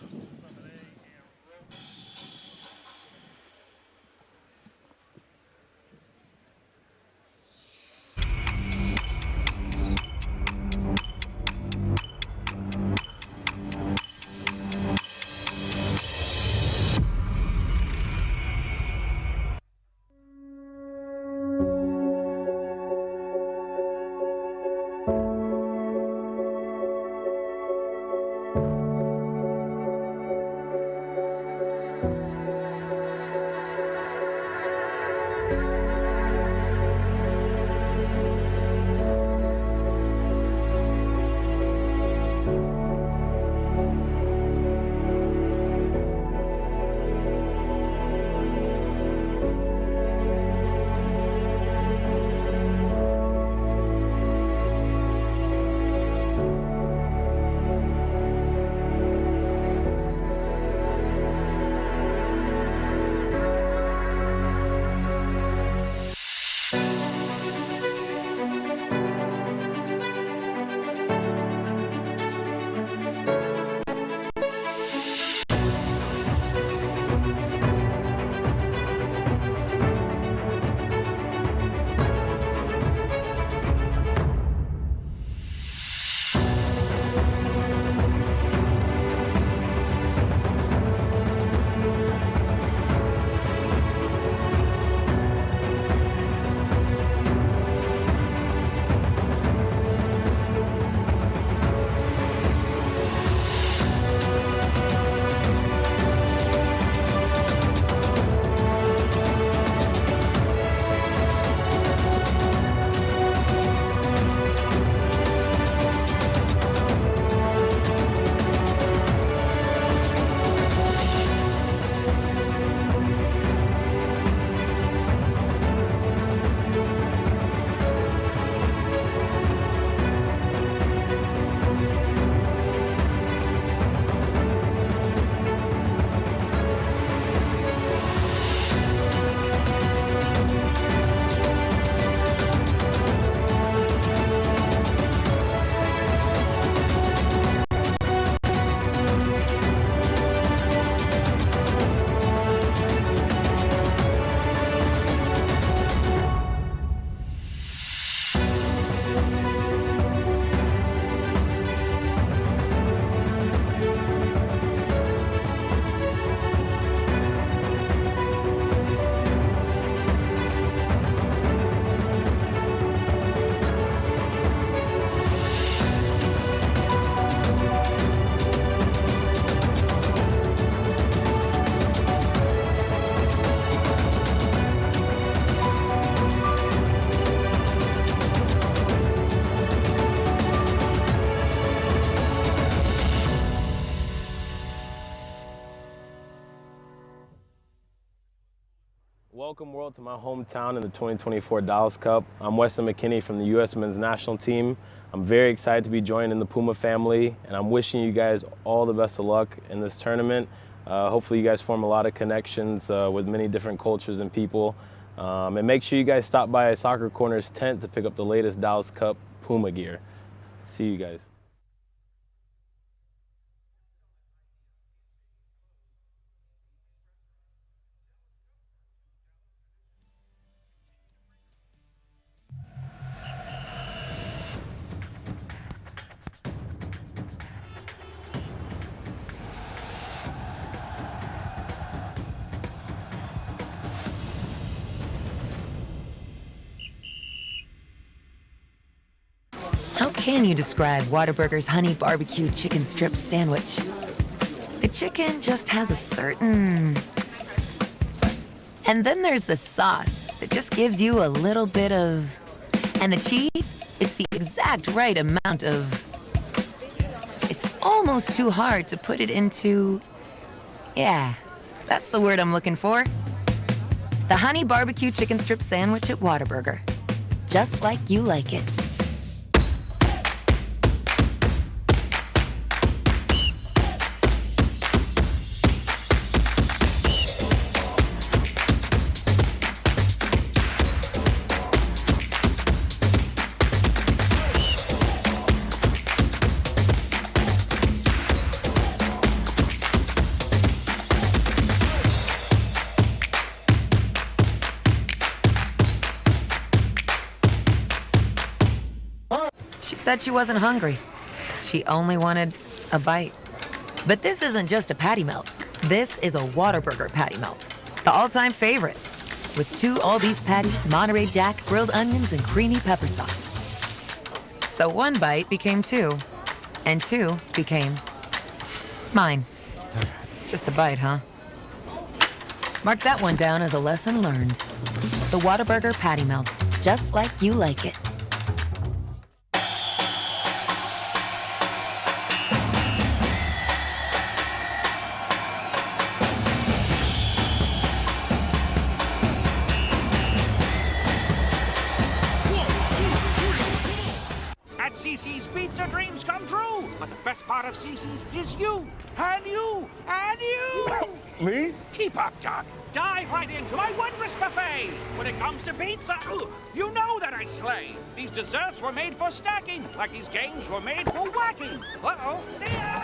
Welcome, world, to my hometown in the 2024 Dallas Cup. I'm Weston McKinney from the U.S. Men's National Team. I'm very excited to be joining the Puma family, and I'm wishing you guys all the best of luck in this tournament. Hopefully you guys form a lot of connections with many different cultures and people. And make sure you guys stop by Soccer Corner's tent to pick up the latest Dallas Cup Puma gear. See you guys. How can you describe Whataburger's honey barbecue chicken strip sandwich? The chicken just has a certain... And then there's the sauce that just gives you a little bit of... And the cheese, it's the exact right amount of... It's almost too hard to put it into... Yeah, that's the word I'm looking for. The honey barbecue chicken strip sandwich at Whataburger. Just like you like it. She said she wasn't hungry. She only wanted a bite. But this isn't just a patty melt. This is a Whataburger patty melt. The all-time favorite. With 2 all-beef patties, Monterey Jack, grilled onions, and creamy pepper sauce. So 1 bite became 2. And 2 became mine. Just a bite, huh? Mark that one down as a lesson learned. The Whataburger patty melt. Just like you like it. At CC's Pizza, dreams come true. But the best part of CC's is you. And you. And you. Me? Keep up, Doc. Dive right into my wondrous buffet. When it comes to pizza, you know that I slay. These desserts were made for stacking, like these games were made for whacking. Uh-oh, see ya.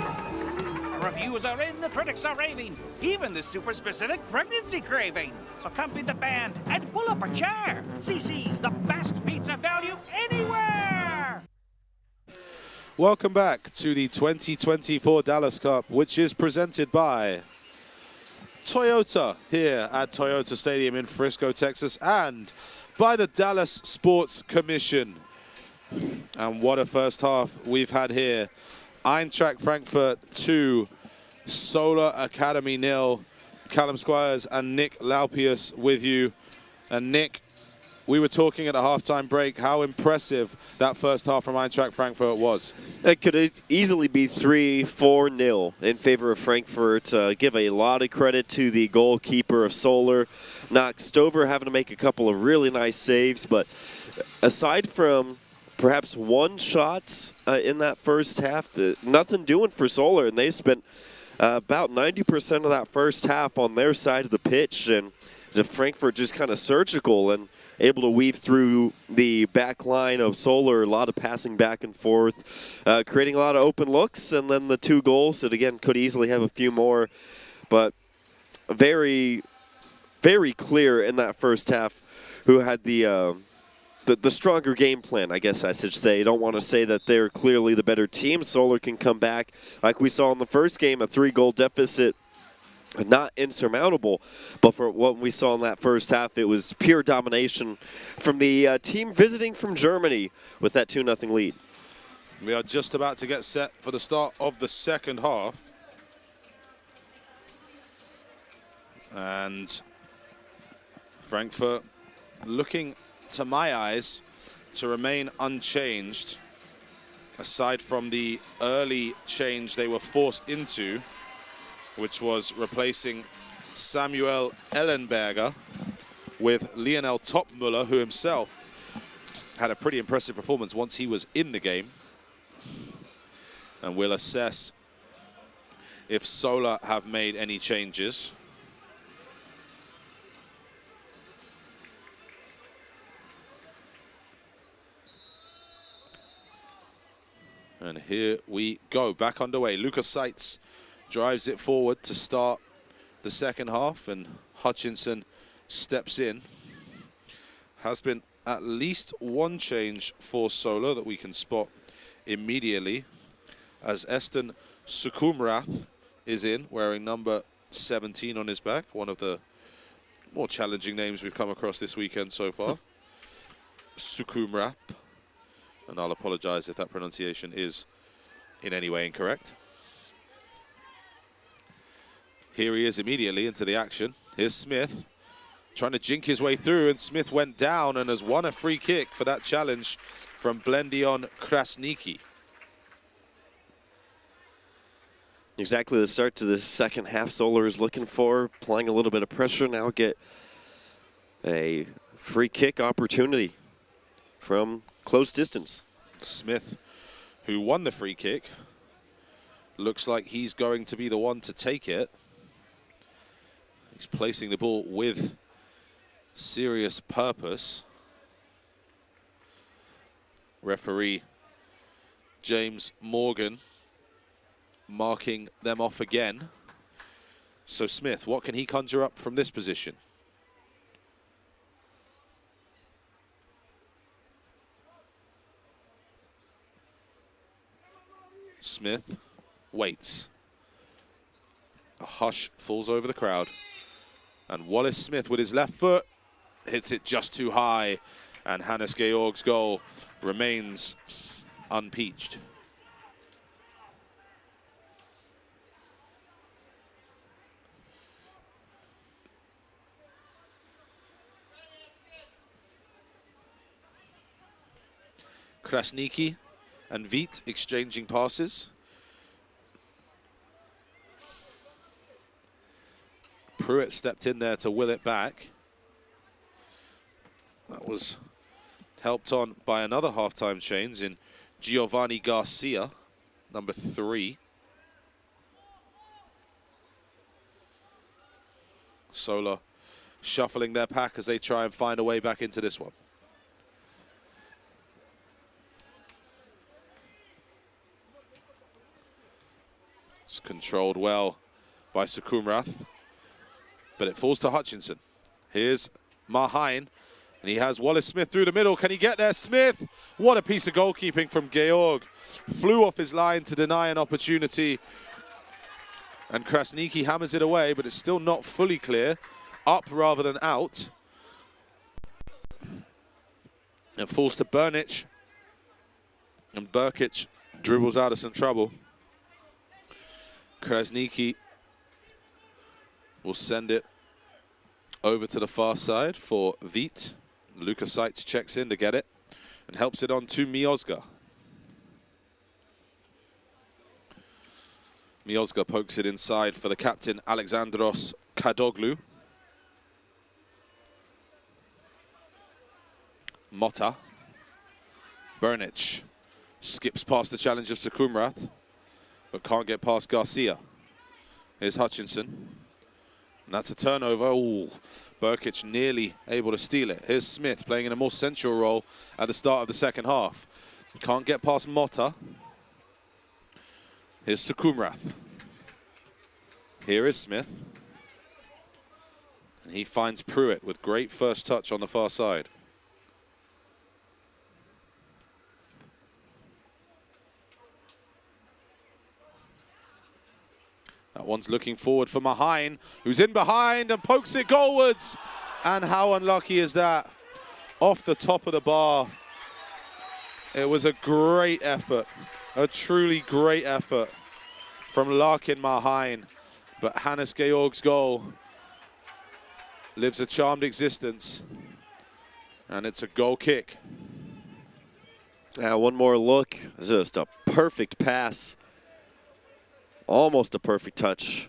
The reviews are in, the critics are raving. Even the super specific pregnancy craving. So come feed the band and pull up a chair. CC's the best pizza value anywhere. Welcome back to the 2024 Dallas Cup, which is presented by Toyota here at Toyota Stadium in Frisco, Texas, and by the Dallas Sports Commission. And what a first half we've had here. Eintracht Frankfurt 2, Solar Academy 0. Callum Squires and Nick Laupius with you. And Nick, we were talking at the halftime break how impressive that first half from Eintracht Frankfurt was. That could easily be 3-4-0 in favor of Frankfurt. Give a lot of credit to the goalkeeper of Solar, Knox Stover, having to make a couple of really nice saves. But aside from perhaps 1 shot in that first half, nothing doing for Solar. And they spent about 90% of that first half on their side of the pitch. And Frankfurt just kind of surgical and able to weave through the back line of Solar, a lot of passing back and forth, creating a lot of open looks, and then the 2 goals that, again, could easily have a few more. But very, very clear in that first half who had the stronger game plan, I guess I should say. You don't want to say that they're clearly the better team. Solar can come back, like we saw in the first game, a 3-goal deficit. Not insurmountable, but for what we saw in that first half, it was pure domination from the team visiting from Germany with that 2-0 lead. We are just about to get set for the start of the second half. And Frankfurt looking, to my eyes, to remain unchanged, aside from the early change they were forced into, which was replacing Samuel Ellenberger with Lionel Topmüller, who himself had a pretty impressive performance once he was in the game. And we'll assess if Solar have made any changes. And here we go, back underway. Lucas Seitz drives it forward to start the second half, and Hutchinson steps in. Has been at least 1 change for Solar that we can spot immediately, as Eston Sukumrath is in, wearing number 17 on his back, one of the more challenging names we've come across this weekend so far. Sukumrath, and I'll apologize if that pronunciation is in any way incorrect. Here he is immediately into the action. Here's Smith trying to jink his way through, and Smith went down and has won a free kick for that challenge from Blendion Krasniki. Exactly the start to the second half Solar is looking for, applying a little bit of pressure. Now get A free kick opportunity from close distance. Smith, who won the free kick, looks like he's going to be the one to take it. He's placing the ball with serious purpose. Referee James Morgan marking them off again. So Smith, what can he conjure up from this position? Smith waits. A hush falls over the crowd. And Wallace Smith with his left foot hits it just too high. And Hannes Georg's goal remains unpeached. Krasniki and Veit exchanging passes. Pruitt stepped in there to will it back. That was helped on by another halftime change in Giovanni Garcia, number 3. Solar shuffling their pack as they try and find a way back into this one. It's controlled well by Sukumrath, but it falls to Hutchinson. Here's Marhain, and he has Wallace Smith through the middle. Can he get there? Smith! What a piece of goalkeeping from Georg. Flew off his line to deny an opportunity. And Krasniki hammers it away, but it's still not fully clear. Up rather than out. It falls to Bernic. And Burkic dribbles out of some trouble. Krasniki will send it over to the far side for Veit. Luka Seitz checks in to get it and helps it on to Miozga. Miozga pokes it inside for the captain, Alexandros Kadoglu. Motta. Bernic skips past the challenge of Sukumrath, but can't get past Garcia. Here's Hutchinson. And that's a turnover. Ooh, Burkic nearly able to steal it. Here's Smith playing in a more central role at the start of the second half. Can't get past Motta. Here's Sukumrath. Here is Smith. And he finds Pruitt with great first touch on the far side. That one's looking forward for Marhain, who's in behind and pokes it goalwards. And how unlucky is that? Off the top of the bar. It was a great effort, a truly great effort from Larkin Marhain. But Hannes Georg's goal lives a charmed existence. And it's a goal kick. One more look. Just a perfect pass. Almost a perfect touch.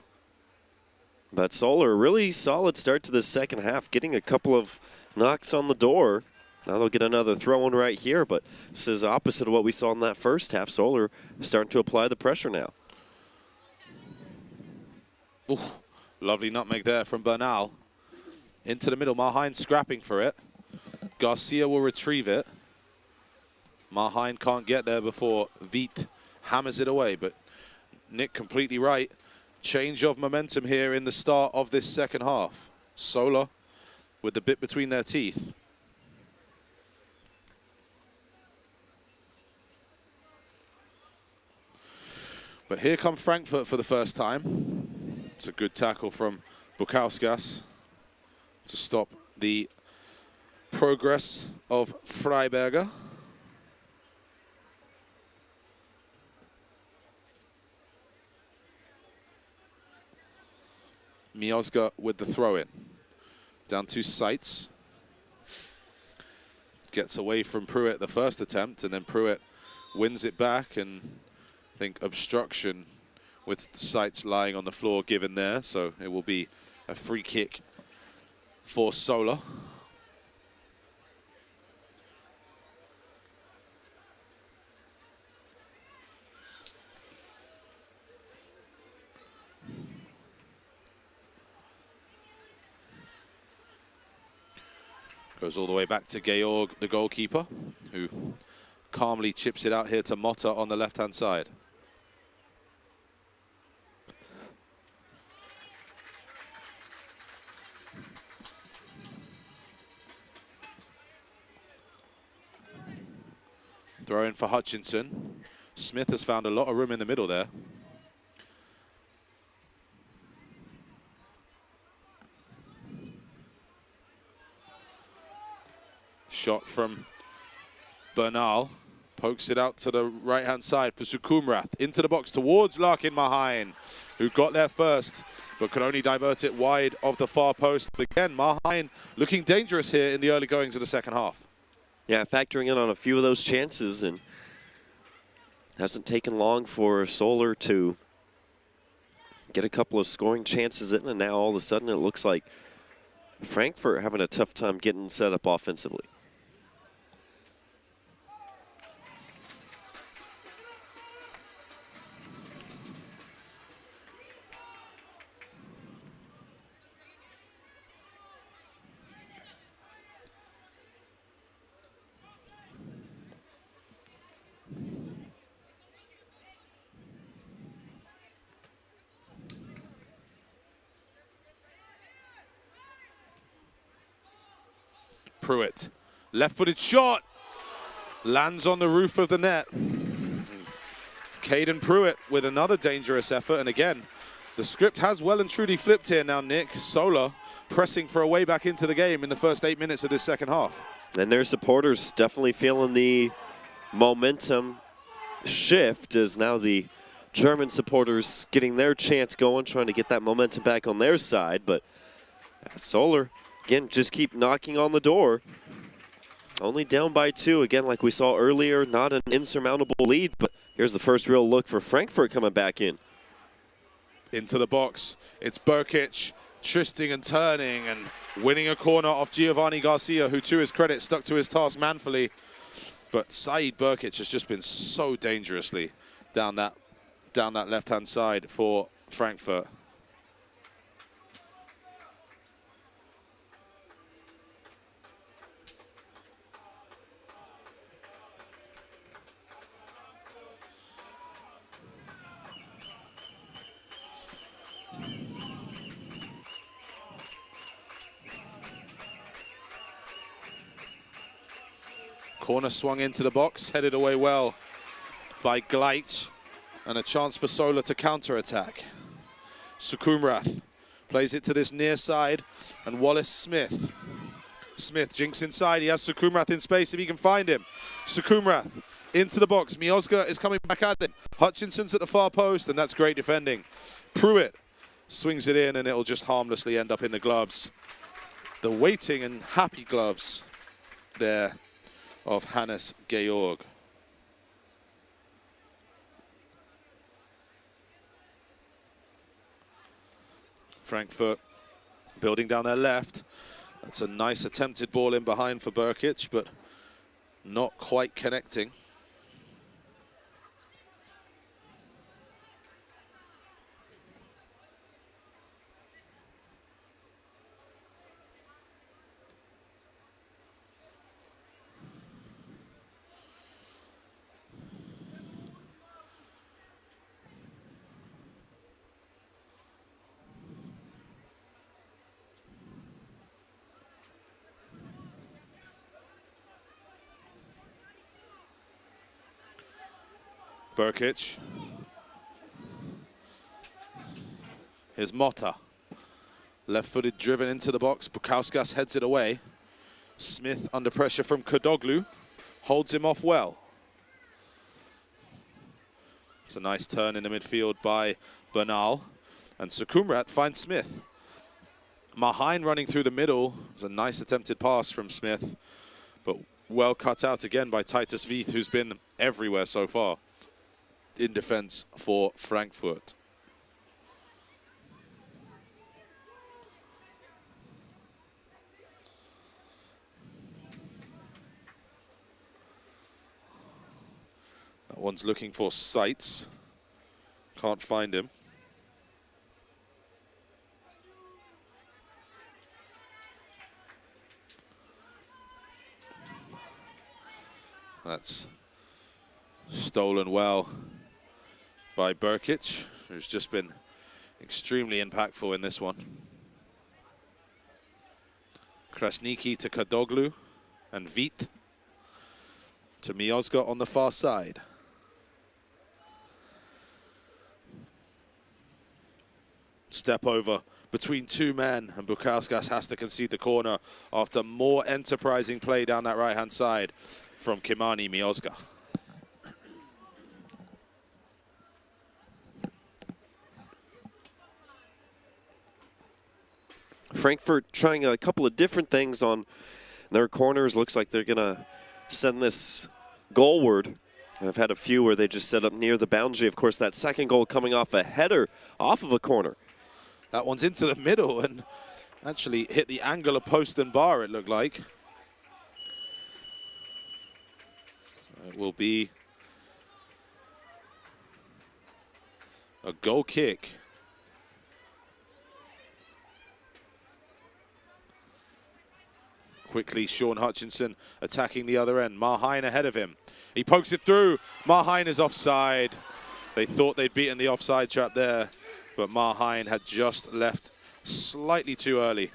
But Solar, really solid start to the second half, getting a couple of knocks on the door. Now they'll get another throw-in right here, but this is opposite of what we saw in that first half. Solar starting to apply the pressure now. Ooh, lovely nutmeg there from Bernal. Into the middle, Marhain scrapping for it. Garcia will retrieve it. Marhain can't get there before Veit hammers it away, but Nick completely right. Change of momentum here in the start of this second half. Solar with the bit between their teeth. But here come Frankfurt for the first time. It's a good tackle from Bukauskas to stop the progress of Freiberger. Miozga with the throw-in. Down 2 Seitz. Gets away from Pruitt the first attempt, and then Pruitt wins it back, and I think obstruction with Seitz lying on the floor given there, so it will be a free kick for Solar. Goes all the way back to Georg, the goalkeeper, who calmly chips it out here to Motta on the left-hand side. Throw in for Hutchinson. Smith has found a lot of room in the middle there. Shot from Bernal. Pokes it out to the right-hand side for Sukumrath. Into the box towards Larkin Mahain, who got there first, but could only divert it wide of the far post. But again, Mahain looking dangerous here in the early goings of the second half. Yeah, factoring in on a few of those chances, and hasn't taken long for Solar to get a couple of scoring chances in, and now all of a sudden it looks like Frankfurt having a tough time getting set up offensively. Pruitt, left-footed shot, lands on the roof of the net. Caden Pruitt with another dangerous effort, and again, the script has well and truly flipped here now, Nick. Solar pressing for a way back into the game in the first 8 minutes of this second half. And their supporters definitely feeling the momentum shift as now the German supporters getting their chance going, trying to get that momentum back on their side, but Solar again, just keep knocking on the door. Only down by 2. Again, like we saw earlier, not an insurmountable lead, but here's the first real look for Frankfurt coming back in. Into the box. It's Burkic, twisting and turning and winning a corner off Giovanni Garcia, who to his credit stuck to his task manfully. But Said Burkic has just been so dangerously down that left-hand side for Frankfurt. Corner swung into the box, headed away well by Gleit, and a chance for Solar to counter-attack. Sukumrath plays it to this near side, and Wallace Smith. Smith jinks inside, he has Sukumrath in space if he can find him. Sukumrath into the box, Miozga is coming back at him. Hutchinson's at the far post, and that's great defending. Pruitt swings it in, and it'll just harmlessly end up in the gloves. The waiting and happy gloves there of Hannes Georg. Frankfurt building down their left. That's a nice attempted ball in behind for Burkic, but not quite connecting. Burkic. Here's Motta. Left-footed driven into the box. Bukauskas heads it away. Smith under pressure from Kodoglu. Holds him off well. It's a nice turn in the midfield by Bernal. And Sukumrat finds Smith. Mahain running through the middle. It was a nice attempted pass from Smith, but well cut out again by Titus Vieth, who's been everywhere so far in defense for Frankfurt. That one's looking for Seitz. Can't find him. That's stolen well by Burkic, who's just been extremely impactful in this one. Krasniki to Kadoglu, and Vit to Miozga on the far side. Step over between two men, and Bukauskas has to concede the corner after more enterprising play down that right-hand side from Kimani Miozga. Frankfurt trying a couple of different things on their corners. Looks like they're going to send this goalward. I've had a few where they just set up near the boundary. Of course, that second goal coming off a header off of a corner. That one's into the middle and actually hit the angle of post and bar, it looked like. So it will be a goal kick. Quickly, Sean Hutchinson attacking the other end. Marheine ahead of him. He pokes it through. Marheine is offside. They thought they'd beaten the offside trap there, but Marheine had just left slightly too early.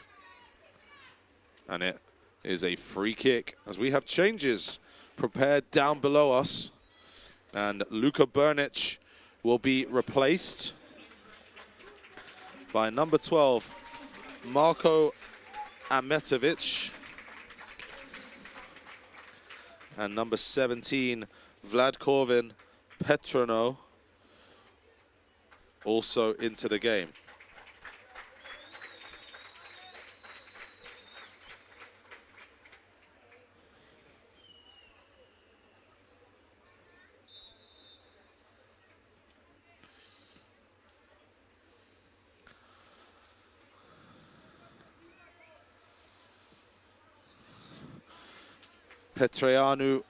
And it is a free kick as we have changes prepared down below us. And Luka Brnić will be replaced by number 12, Marko Ametovic. And number 17, Vlad Korvin Petrono, also into the game. Petreanu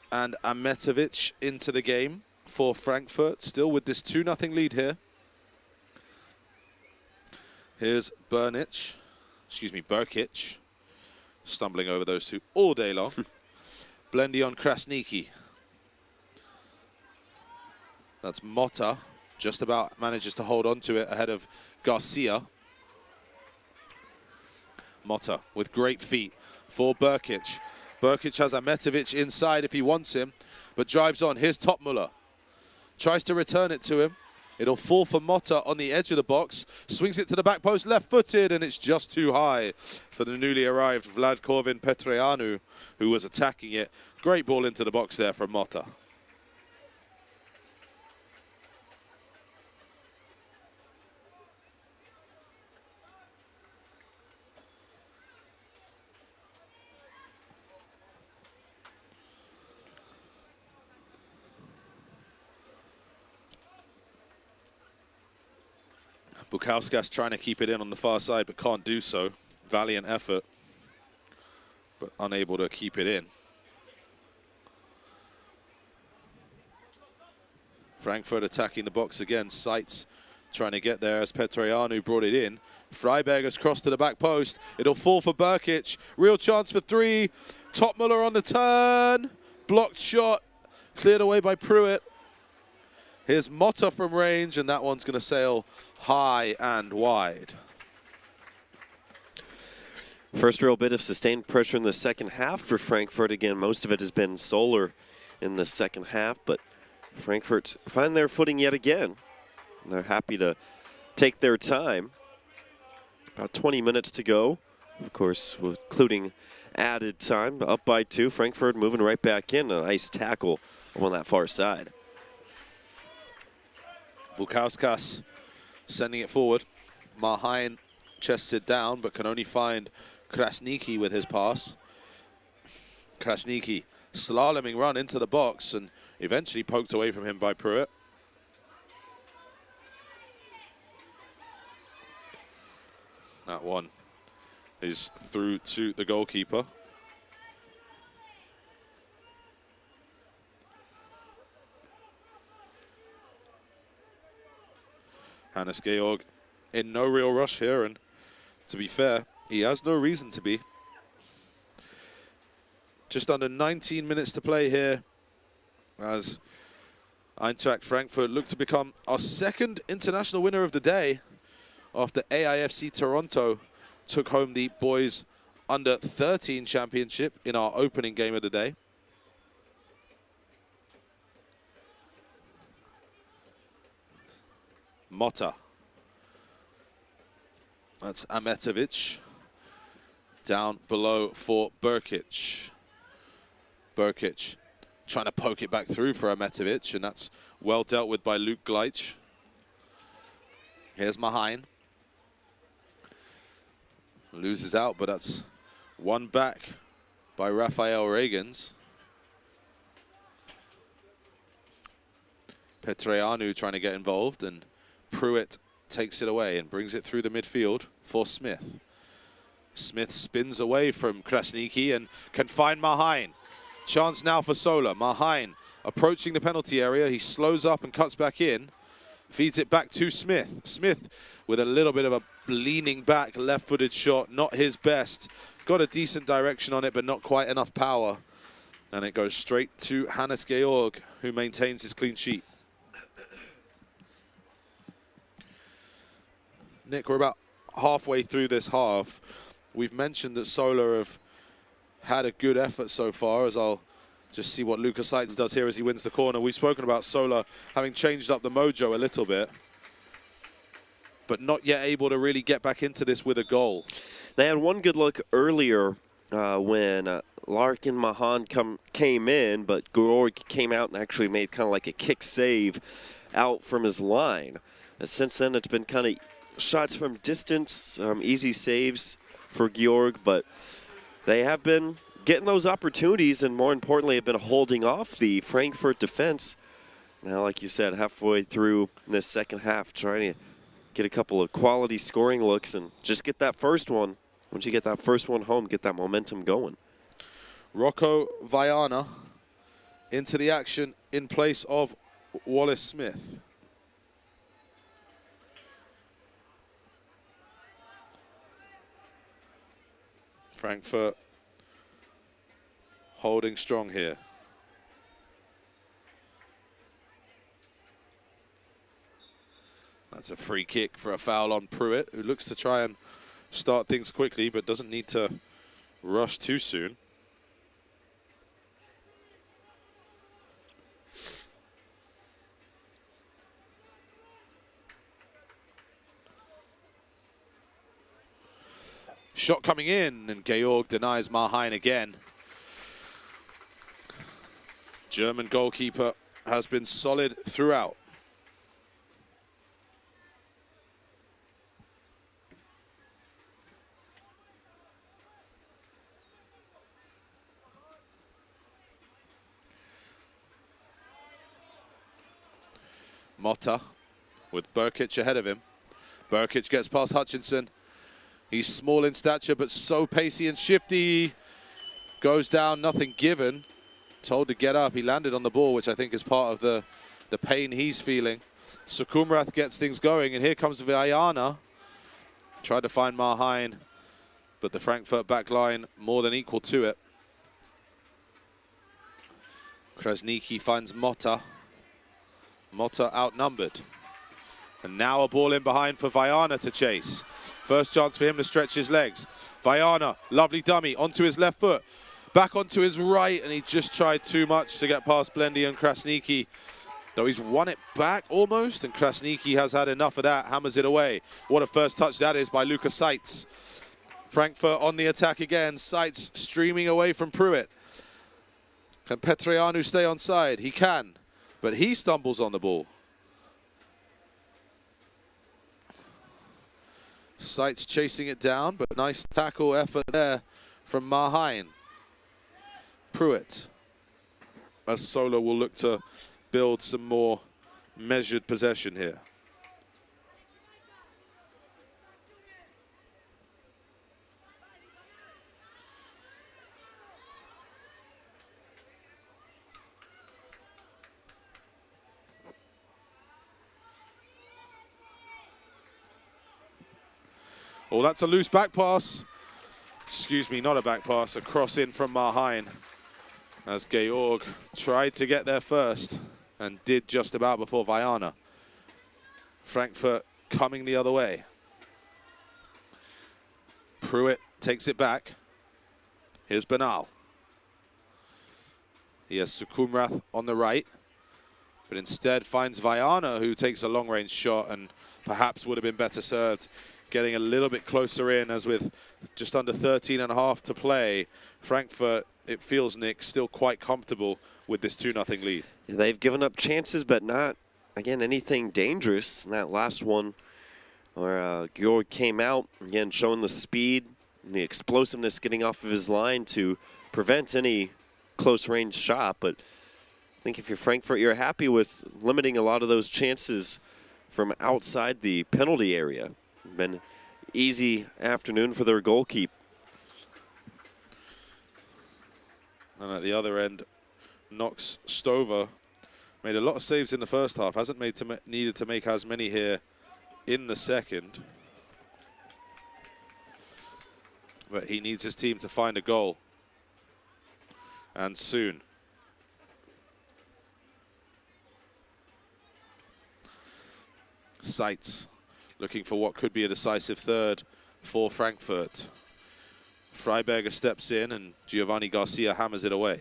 and Ametovic into the game for Frankfurt, still with this 2-0 lead here. Here's Burkic, stumbling over those two all day long. Blendion Krasniki. That's Motta, just about manages to hold on to it ahead of Garcia. Motta with great feet for Burkic. Burkic has Ametovic inside if he wants him, but drives on. Here's Topmuller. Tries to return it to him. It'll fall for Motta on the edge of the box. Swings it to the back post, left-footed, and it's just too high for the newly arrived Vlad Korvin Petreanu, who was attacking it. Great ball into the box there from Motta. Bukauskas trying to keep it in on the far side, but can't do so. Valiant effort, but unable to keep it in. Frankfurt attacking the box again. Seitz trying to get there as Petreanu brought it in. Freiberg has crossed to the back post. It'll fall for Burkic. Real chance for three. Topmuller on the turn. Blocked shot. Cleared away by Pruitt. Here's Motta from range, and that one's going to sail high and wide. First real bit of sustained pressure in the second half for Frankfurt. Again, most of it has been Solar in the second half, but Frankfurt find their footing yet again. They're happy to take their time. About 20 minutes to go, of course, including added time. Up by 2, Frankfurt moving right back in. A nice tackle on that far side. Bukauskas sending it forward. Marheine chests it down, but can only find Krasniki with his pass. Krasniki slaloming run into the box and eventually poked away from him by Pruitt. That one is through to the goalkeeper. Hannes Georg in no real rush here, and to be fair, he has no reason to be. Just under 19 minutes to play here as Eintracht Frankfurt look to become our second international winner of the day after AIFC Toronto took home the boys under 13 championship in our opening game of the day. Motta. That's Ametovic. Down below for Burkic. Burkic trying to poke it back through for Ametovic, and that's well dealt with by Luke Gleich. Here's Mahain. Loses out, but that's won back by Rafael Regens. Petreanu trying to get involved, and Pruitt takes it away and brings it through the midfield for Smith. Smith spins away from Krasniki and can find Mahain. Chance now for Sola. Mahain approaching the penalty area. He slows up and cuts back in. Feeds it back to Smith. Smith with a little bit of a leaning back left-footed shot. Not his best. Got a decent direction on it, but not quite enough power. And it goes straight to Hannes Georg, who maintains his clean sheet. Nick, we're about halfway through this half. We've mentioned that Sola have had a good effort so far, as I'll just see what Lucas Seitz does here as he wins the corner. We've spoken about Sola having changed up the mojo a little bit, but not yet able to really get back into this with a goal. They had one good look earlier when Larkin Mahan came in, but Georg came out and actually made kind of like a kick save out from his line. And since then, it's been kind of shots from distance, easy saves for Georg, but they have been getting those opportunities, and more importantly, have been holding off the Frankfurt defense. Now, like you said, halfway through this second half, trying to get a couple of quality scoring looks and just get that first one. Once you get that first one home, get that momentum going. Rocco Viana into the action in place of Wallace Smith. Frankfurt holding strong here. That's a free kick for a foul on Pruitt, who looks to try and start things quickly, but doesn't need to rush too soon. Shot coming in, and Georg denies Mahain again. German goalkeeper has been solid throughout. Motta with Burkic ahead of him. Burkic gets past Hutchinson. He's small in stature, but so pacey and shifty. Goes down, nothing given. Told to get up. He landed on the ball, which I think is part of the pain he's feeling. Sukumrath gets things going, and here comes Viana. Tried to find Mahain, but the Frankfurt back line more than equal to it. Krasniki finds Motta. Motta outnumbered. And now a ball in behind for Viana to chase. First chance for him to stretch his legs. Viana, lovely dummy, onto his left foot. Back onto his right, and he just tried too much to get past Blendy and Krasniki. Though he's won it back almost, and Krasniki has had enough of that, hammers it away. What a first touch that is by Lucas Seitz. Frankfurt on the attack again. Seitz streaming away from Pruitt. Can Petreanu stay on side? He can, but he stumbles on the ball. Seitz chasing it down, but nice tackle effort there from Mahain. Pruitt, as Sola will look to build some more measured possession here. Oh, that's a loose back pass. Excuse me, not a back pass. A cross in from Mahain. as Georg tried to get there first and did just about before Viana. Frankfurt coming the other way. Pruitt takes it back. Here's Bernal. He has Sukumrath on the right, but instead finds Viana, who takes a long-range shot and perhaps would have been better served getting a little bit closer in, as with just under 13.5 to play. Frankfurt, it feels, Nick, still quite comfortable with this 2-0 lead. They've given up chances, but not, again, anything dangerous in that last one where Georg came out, again, showing the speed and the explosiveness getting off of his line to prevent any close-range shot. But I think if you're Frankfurt, you're happy with limiting a lot of those chances from outside the penalty area. Been easy afternoon for their goalkeeper. And at the other end, Knox Stover made a lot of saves in the first half. Hasn't needed to make as many here in the second. But he needs his team to find a goal. And soon. Seitz looking for what could be a decisive third for Frankfurt. Freiberger steps in and Giovanni Garcia hammers it away.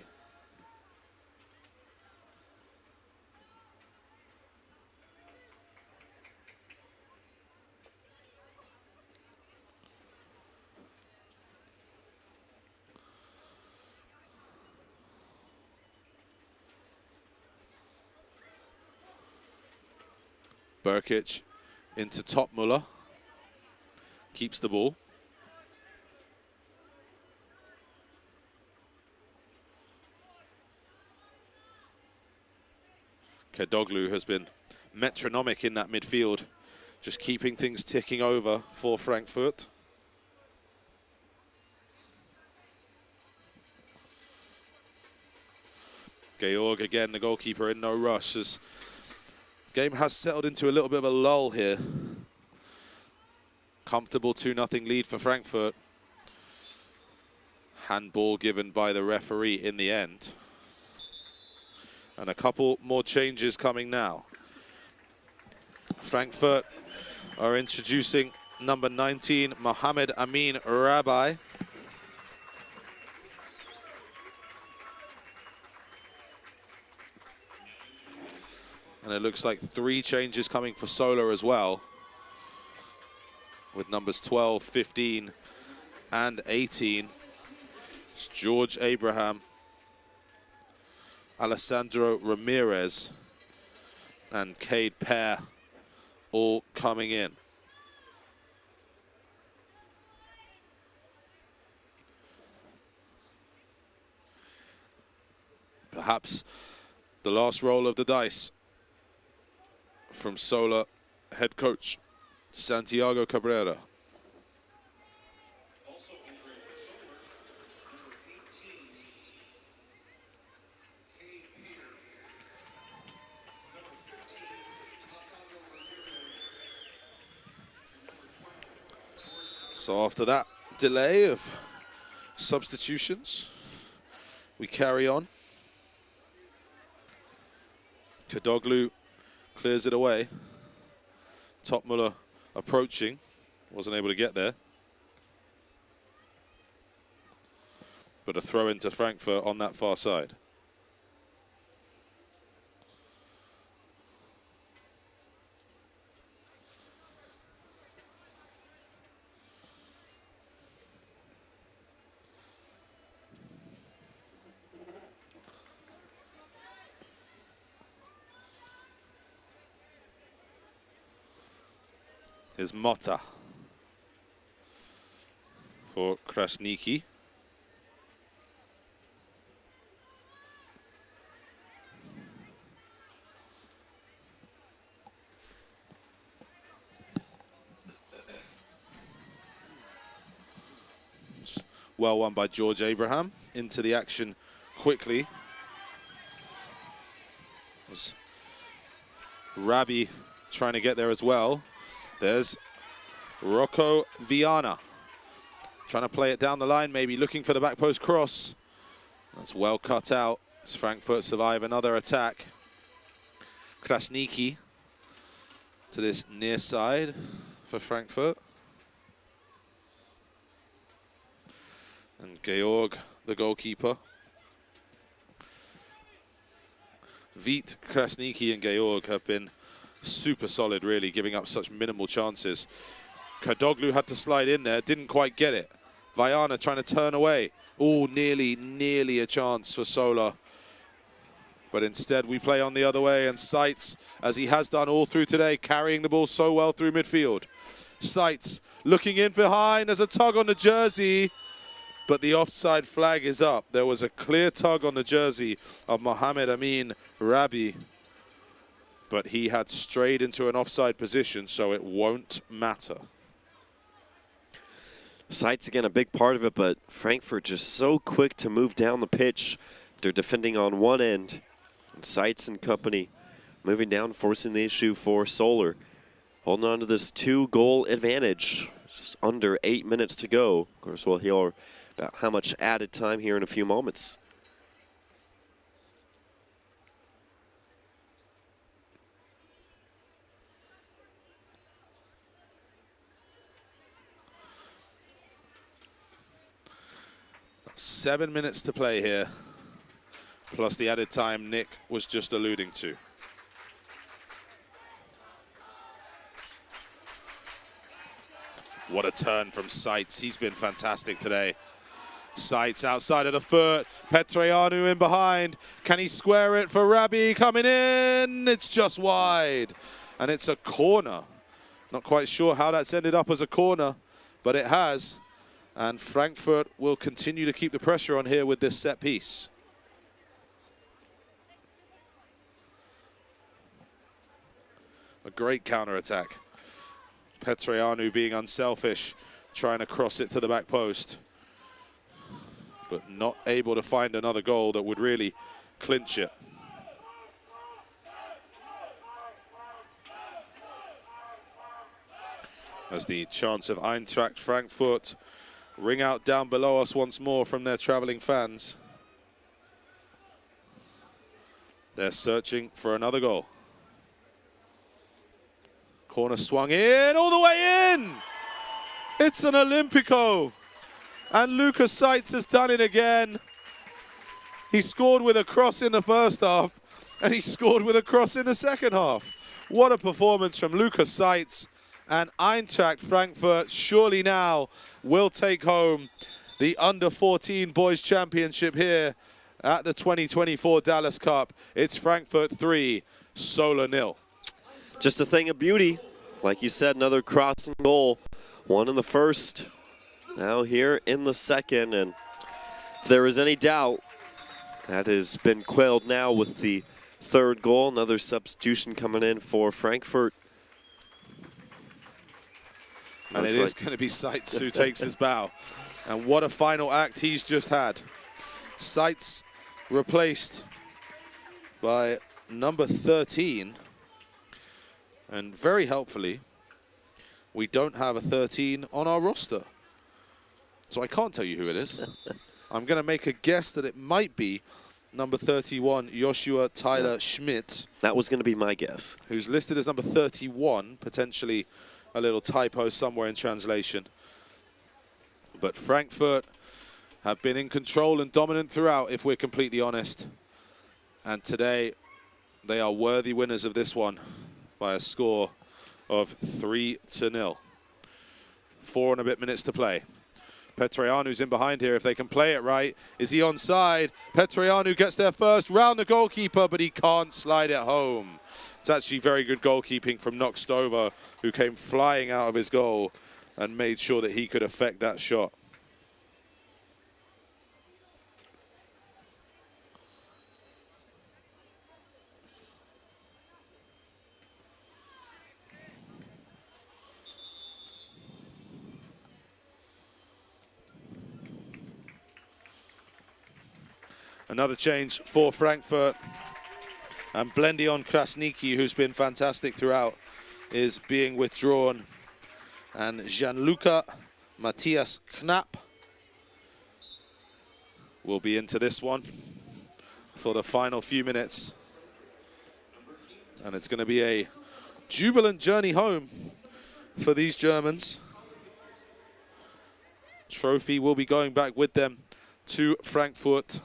Burkic into Topmuller. Keeps the ball. Kedoglu has been metronomic in that midfield, just keeping things ticking over for Frankfurt. Georg again, the goalkeeper, in no rush, as the game has settled into a little bit of a lull here. Comfortable 2-0 lead for Frankfurt. Handball given by the referee in the end. And a couple more changes coming now. Frankfurt are introducing number 19, Mohamed Amin Rabai. And it looks like 3 changes coming for Solar as well, with numbers 12, 15, and 18. It's George Abraham, Alessandro Ramirez, and Cade Pear all coming in. Perhaps the last roll of the dice from Solar head coach Santiago Cabrera. So after that delay of substitutions, we carry on. Kedoglu clears it away. Topmuller approaching, wasn't able to get there. But a throw into Frankfurt on that far side. Is Mota for Krasniki. Well won by George Abraham. Into the action quickly. Was Rabi trying to get there as well. There's Rocco Viana trying to play it down the line, maybe looking for the back post cross. That's well cut out as Frankfurt survive another attack. Krasniki to this near side for Frankfurt. And Georg, the goalkeeper. Vít, Krasniki and Georg have been super solid, really, giving up such minimal chances. Kadoglu had to slide in there, didn't quite get it. Vaiana trying to turn away. Oh, nearly a chance for Sola. But instead we play on the other way, and Seitz, as he has done all through today, carrying the ball so well through midfield. Seitz looking in behind, there's a tug on the jersey, but the offside flag is up. There was a clear tug on the jersey of Mohamed Amin Rabi, but he had strayed into an offside position, so it won't matter. Seitz, again, a big part of it, but Frankfurt just so quick to move down the pitch. They're defending on one end. And Seitz and company moving down, forcing the issue for Solar. Holding on to this 2-goal advantage. Just under 8 minutes to go. Of course, we'll hear about how much added time here in a few moments. Seven minutes to play here, plus the added time Nick was just alluding to. What a turn from Seitz. He's been fantastic today. Seitz outside of the foot. Petreanu in behind. Can he square it for Rabi coming in? It's just wide. And it's a corner. Not quite sure how that's ended up as a corner, but it has. And Frankfurt will continue to keep the pressure on here with this set piece. A great counter-attack. Petreanu being unselfish, trying to cross it to the back post, but not able to find another goal that would really clinch it. As the chants of Eintracht Frankfurt ring out down below us once more from their traveling fans. They're searching for another goal. Corner swung in, all the way in! It's an Olympico. And Lucas Seitz has done it again. He scored with a cross in the first half, and he scored with a cross in the second half. What a performance from Lucas Seitz. And Eintracht Frankfurt surely now will take home the Under-14 Boys Championship here at the 2024 Dallas Cup. It's Frankfurt 3, Sola 0. Just a thing of beauty. Like you said, another crossing goal. One in the first, now here in the second. And if there is any doubt, that has been quelled now with the third goal. Another substitution coming in for Frankfurt. And it is going to be Seitz who takes his bow. And what a final act he's just had. Seitz replaced by number 13. And very helpfully, we don't have a 13 on our roster. So I can't tell you who it is. I'm going to make a guess that it might be number 31, Joshua Tyler Schmidt. That was going to be my guess. Who's listed as number 31, potentially a little typo somewhere in translation. But Frankfurt have been in control and dominant throughout, if we're completely honest. And today, they are worthy winners of this one by a score of 3-0. 4 and a bit minutes to play. Petreanu's in behind here. If they can play it right, is he onside? Petreanu gets there first, round the goalkeeper, but he can't slide it home. It's actually very good goalkeeping from Noxtova, who came flying out of his goal and made sure that he could affect that shot. Another change for Frankfurt. And Blendion Krasniki, who's been fantastic throughout, is being withdrawn. And Gianluca Matthias Knapp will be into this one for the final few minutes. And it's going to be a jubilant journey home for these Germans. Trophy will be going back with them to Frankfurt.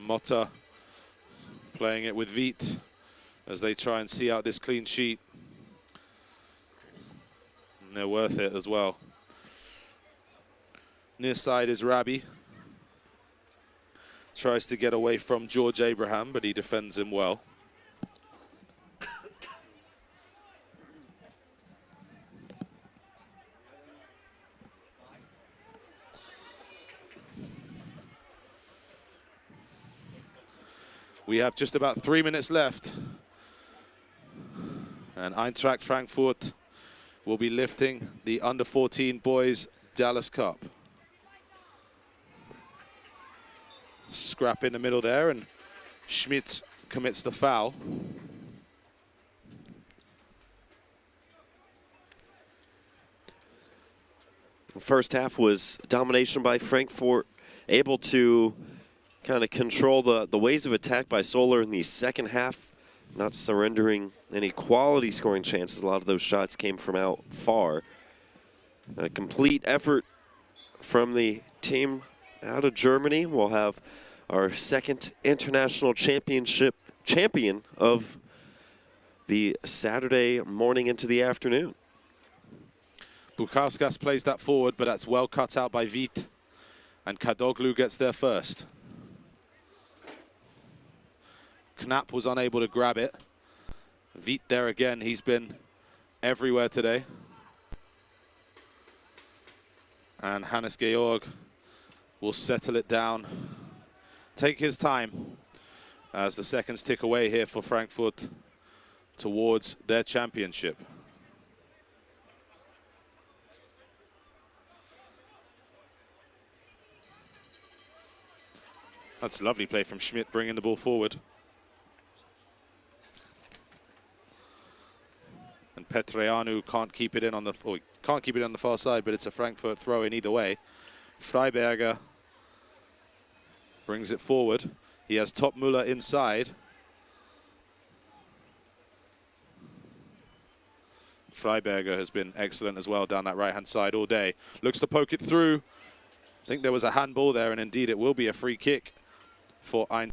Motta playing it with Wiet as they try and see out this clean sheet. And they're worth it as well. Near side is Rabi. Tries to get away from George Abraham, but he defends him well. We have just about 3 minutes left. And Eintracht Frankfurt will be lifting the under-14 boys Dallas Cup. Scrap in the middle there, and Schmidt commits the foul. The first half was domination by Frankfurt, able to kind of control the ways of attack by Solar in the second half, not surrendering any quality scoring chances. A lot of those shots came from out far. A complete effort from the team out of Germany. We'll have our second international championship champion of the Saturday morning into the afternoon. Bukauskas plays that forward, but that's well cut out by Wiet. And Kadoglu gets there first. Knapp was unable to grab it. Wiet there again. He's been everywhere today. And Hannes Georg will settle it down. Take his time as the seconds tick away here for Frankfurt towards their championship. That's a lovely play from Schmidt, bringing the ball forward. And Petreanu can't keep it in on the far side, but it's a Frankfurt throw in either way. Freiberger brings it forward. He has Topmüller inside. Freiberger has been excellent as well down that right-hand side all day. Looks to poke it through. I think there was a handball there, and indeed it will be a free kick for Eintracht.